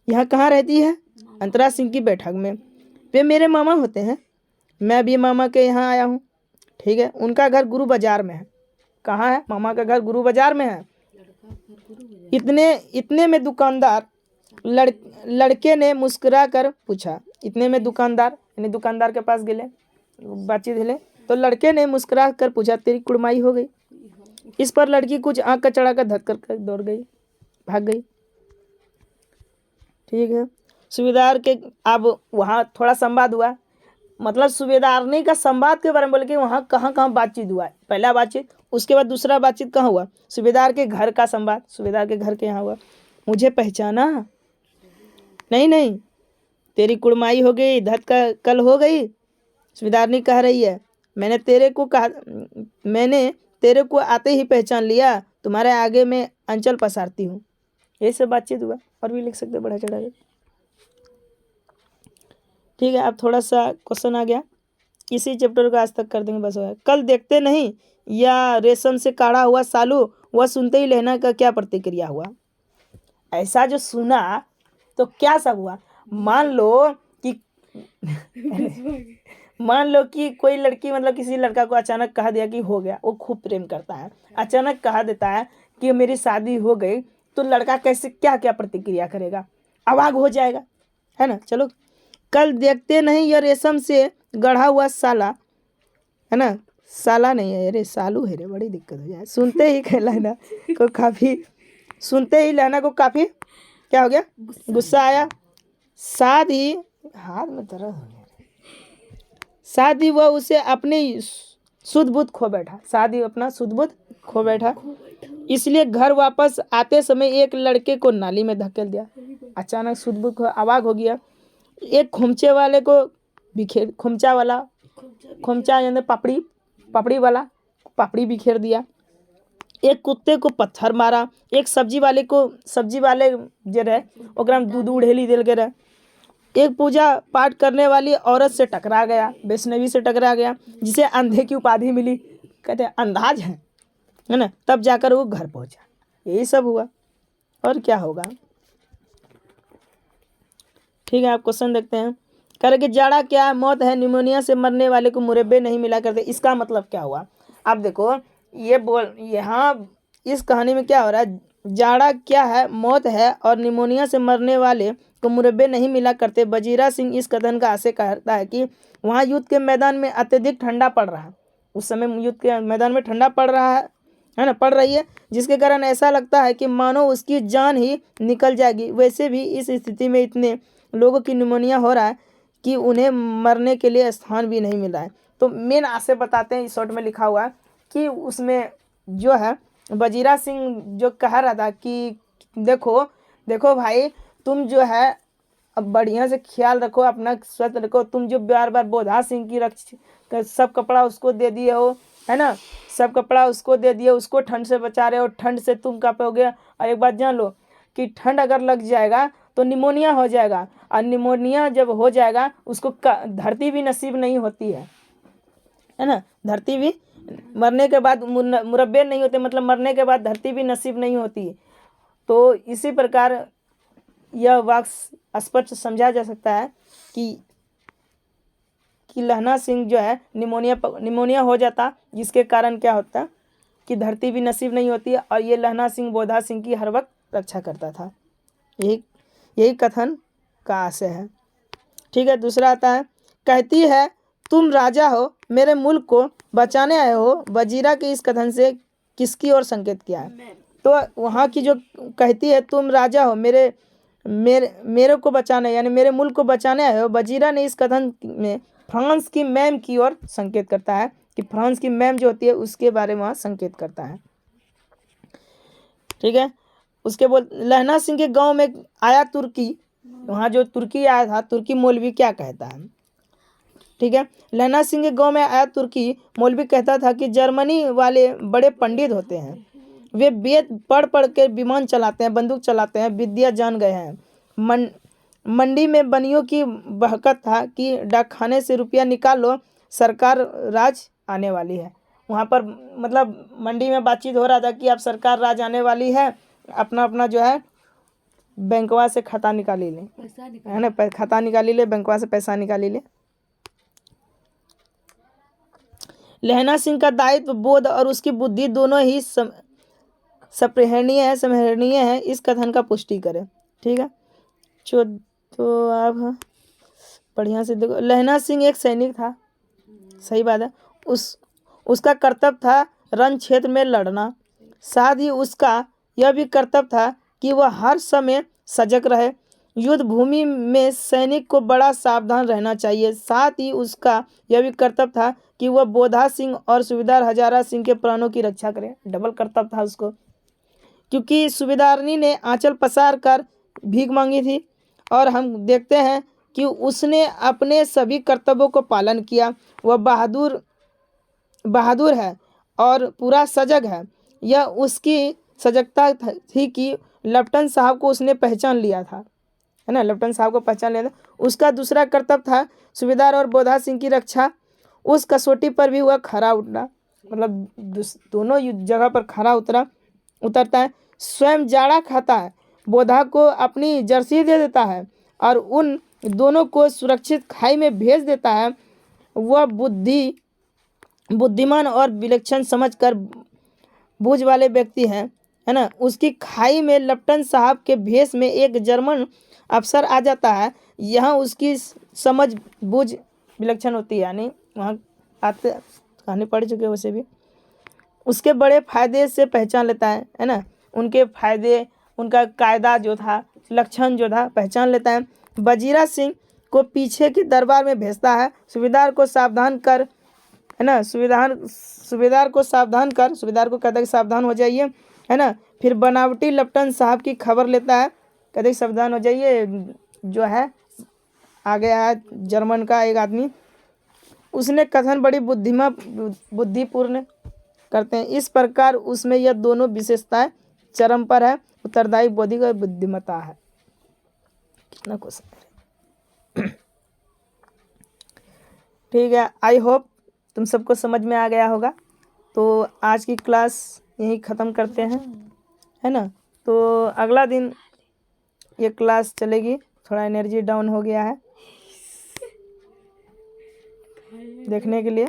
यह कहाँ रहती है? अंतरा सिंह की बैठक में। वे मेरे मामा होते हैं, मैं भी मामा के यहाँ आया हूँ। ठीक है। उनका घर गुरु बाजार में है। कहाँ है? मामा का घर गुरु बाजार में है। इतने में दुकानदार लड़के ने मुस्कुरा कर पूछा। इतने में दुकानदार, यानी दुकानदार के पास गए, बातचीत हिले। तो लड़के ने मुस्कुरा कर पूछा, तेरी कुड़माई हो गई? इस पर लड़की कुछ आंख का चढ़ा कर धक्कर कर दौड़ गई, भाग गई। ठीक है। सूबेदार के अब वहाँ थोड़ा संवाद हुआ, मतलब सूबेदारनी का संवाद के बारे में बोले कि वहाँ कहाँ कहाँ बातचीत हुआ है। पहला बातचीत, उसके बाद दूसरा बातचीत कहाँ हुआ? सूबेदार के घर का संवाद, सूबेदार के घर के यहाँ हुआ। मुझे पहचाना? नहीं, तेरी कुड़माई हो गई, धत कल हो गई। सूबेदारनी कह रही है, मैंने तेरे को आते ही पहचान लिया, तुम्हारे आगे मैं अंचल पसारती हूँ। यही सब बातचीत हुआ। और भी लिख सकते बढ़ा चढ़ा के। ठीक है। अब थोड़ा सा क्वेश्चन आ गया, इसी चैप्टर को आज तक कर देंगे, बस हो गया। कल देखते नहीं या रेशम से काढ़ा हुआ सालू, वह सुनते ही लहना का क्या प्रतिक्रिया हुआ? ऐसा जो सुना तो क्या सब हुआ? मान लो कि कोई लड़की, मतलब किसी लड़का को अचानक कहा दिया कि हो गया, वो खूब प्रेम करता है, अचानक कहा देता है कि मेरी शादी हो गई, तो लड़का कैसे क्या क्या प्रतिक्रिया करेगा? अवाक हो जाएगा, है ना। चलो, कल देखते नहीं यह रेशम से गढ़ा हुआ साला, है ना, साला नहीं है रे, सालू है रे, बड़ी दिक्कत हो जाए। सुनते ही लहना को काफी क्या हो गया? गुस्सा आया। साथ ही हाथ में दर्द हो गया, साथ ही वह उसे अपनी सुध बुध खो बैठा, साथ ही अपना सुध बुध खो बैठा। इसलिए घर वापस आते समय एक लड़के को नाली में धकेल दिया। अचानक सुध बुध आवाज हो गया। एक खोमचे वाले को खोमचा यानी पापड़ी वाला पापड़ी बिखेर दिया। एक कुत्ते को पत्थर मारा। एक सब्जी वाले जो रहे ओकरा में दूध उड़ेली दिल के रहे। एक पूजा पाठ करने वाली औरत से टकरा गया, वैष्णवी से टकरा गया, जिसे अंधे की उपाधि मिली। कहते हैं अंदाज है ना। तब जाकर वो घर पहुंचा। यही सब हुआ, और क्या होगा। ठीक है। आप क्वेश्चन देखते हैं। कह रहे कि जाड़ा क्या है? मौत है। निमोनिया से मरने वाले को मुरब्बे नहीं मिला करते। इसका मतलब क्या हुआ? अब देखो, यहाँ इस कहानी में क्या हो रहा है? जाड़ा क्या है? मौत है। और निमोनिया से मरने वाले को मुरब्बे नहीं मिला करते। वजीरा सिंह इस कथन का आशय करता है कि वहाँ युद्ध के मैदान में अत्यधिक ठंडा पड़ रहा है। उस समय युद्ध के मैदान में ठंडा पड़ रही है, जिसके कारण ऐसा लगता है कि मानो उसकी जान ही निकल जाएगी। वैसे भी इस स्थिति में इतने लोगों की निमोनिया हो रहा है कि उन्हें मरने के लिए स्थान भी नहीं मिल रहा है। तो मेन आशय बताते हैं, इस शॉर्ट में लिखा हुआ है कि उसमें जो है वजीरा सिंह जो कह रहा था कि देखो भाई, तुम जो है अब बढ़िया से ख्याल रखो, अपना स्वस्थ रखो। तुम जो बार बार बोधा सिंह की सब कपड़ा उसको दे दिए हो, है ना, सब कपड़ा उसको दे दिए, उसको ठंड से बचा रहे हो, ठंड से तुम कांपोगे। और एक बात जान लो कि ठंड अगर लग जाएगा तो निमोनिया हो जाएगा, और निमोनिया जब हो जाएगा उसको धरती भी नसीब नहीं होती है ना। धरती भी मरने के बाद मुरब्बे नहीं होते, मतलब मरने के बाद धरती भी नसीब नहीं होती। तो इसी प्रकार यह वाक्य स्पष्ट समझा जा सकता है कि लहना सिंह जो है निमोनिया हो जाता, जिसके कारण क्या होता कि धरती भी नसीब नहीं होती है। और ये लहना सिंह बोधा सिंह की हर वक्त रक्षा करता था। यही कथन का आशय है। ठीक है। दूसरा आता है, कहती है तुम राजा हो मेरे मुल्क को बचाने आए हो, वजीरा के इस कथन से किसकी ओर संकेत किया है? तो वहाँ की जो कहती है तुम राजा हो, मेरे मेरे मेरे को बचाने यानी मेरे मुल्क को बचाने आए हो, वजीरा ने इस कथन में फ्रांस की मैम की ओर संकेत करता है कि फ्रांस की मैम जो होती है उसके बारे में वहाँ संकेत करता है। ठीक है। उसके लहना सिंह के गांव में आया तुर्की, वहाँ जो तुर्की आया था, तुर्की मौलवी क्या कहता है? ठीक है। लहना सिंह के गांव में आया तुर्की मौलवी कहता था कि जर्मनी वाले बड़े पंडित होते हैं, वे वेद पढ़ पढ़ के विमान चलाते हैं, बंदूक चलाते हैं, विद्या जान गए हैं। मंडी में बनियों की बहकत था कि डाकखाने से रुपया निकाल लो, सरकार राज आने वाली है। वहाँ पर मतलब मंडी में बातचीत हो रहा था कि अब सरकार राज आने वाली है, अपना अपना जो है बैंकवा से खाता निकाली ले, है ना, खाता निकाली ले, बैंकवा से पैसा निकाली ले। लहना सिंह का दायित्व बोध और उसकी बुद्धि दोनों ही समहरणीय है, इस कथन का पुष्टि करें। ठीक है। तो आप बढ़िया से देखो, लहना सिंह एक सैनिक था, सही बात है। उसका कर्तव्य था रण क्षेत्र में लड़ना, साथ ही उसका यह भी कर्तव्य था कि वह हर समय सजग रहे। युद्ध भूमि में सैनिक को बड़ा सावधान रहना चाहिए। साथ ही उसका यह भी कर्तव्य था कि वह बोधा सिंह और सूबेदार हजारा सिंह के प्राणों की रक्षा करे। डबल कर्तव्य था उसको, क्योंकि सूबेदारनी ने आंचल पसार कर भीख मांगी थी और हम देखते हैं कि उसने अपने सभी कर्तव्यों को पालन किया। वह बहादुर है और पूरा सजग है। यह उसकी सजगता थी कि लेफ्टिनेंट साहब को उसने पहचान लिया था, है ना, लेफ्टिनेंट साहब को पहचान लिया था। उसका दूसरा कर्तव्य था सूबेदार और बोधा सिंह की रक्षा। उस कसौटी पर भी वह खरा उतरा, मतलब दोनों जगह पर खरा उतरता है। स्वयं जाड़ा खाता है, बोधा को अपनी जर्सी दे देता है और उन दोनों को सुरक्षित खाई में भेज देता है। वह बुद्धिमान और विलक्षण समझकर बूझ वाले व्यक्ति हैं, है ना। उसकी खाई में लेफ्टिनेंट साहब के भेष में एक जर्मन अफसर आ जाता है। यहाँ उसकी समझ बूझ विलक्षण होती है, यानी वहाँ आते कहानी पढ़ चुके वैसे भी उसके बड़े फायदे से पहचान लेता है ना, उनके फायदे, उनका कायदा जो था, लक्षण जो था पहचान लेता है। वजीरा सिंह को पीछे के दरबार में भेजता है। सूबेदार को सावधान कर, है ना, सूबेदार को कहता है कि सावधान हो जाइए, है ना। फिर बनावटी लेफ्टिनेंट साहब की खबर लेता है, कहते कि सावधान हो जाइए, जो है आ गया है जर्मन का एक आदमी। उसने कथन बड़ी बुद्धिपूर्ण करते हैं। इस प्रकार उसमें यह दोनों विशेषताएं चरम पर है, उत्तरदायी, बौद्धिक और बुद्धिमत्ता है। कितना क्वेश्चन है। ठीक है, आई होप तुम सबको समझ में आ गया होगा। तो आज की क्लास यहीं ख़त्म करते हैं, है ना। तो अगला दिन ये क्लास चलेगी, थोड़ा एनर्जी डाउन हो गया है, देखने के लिए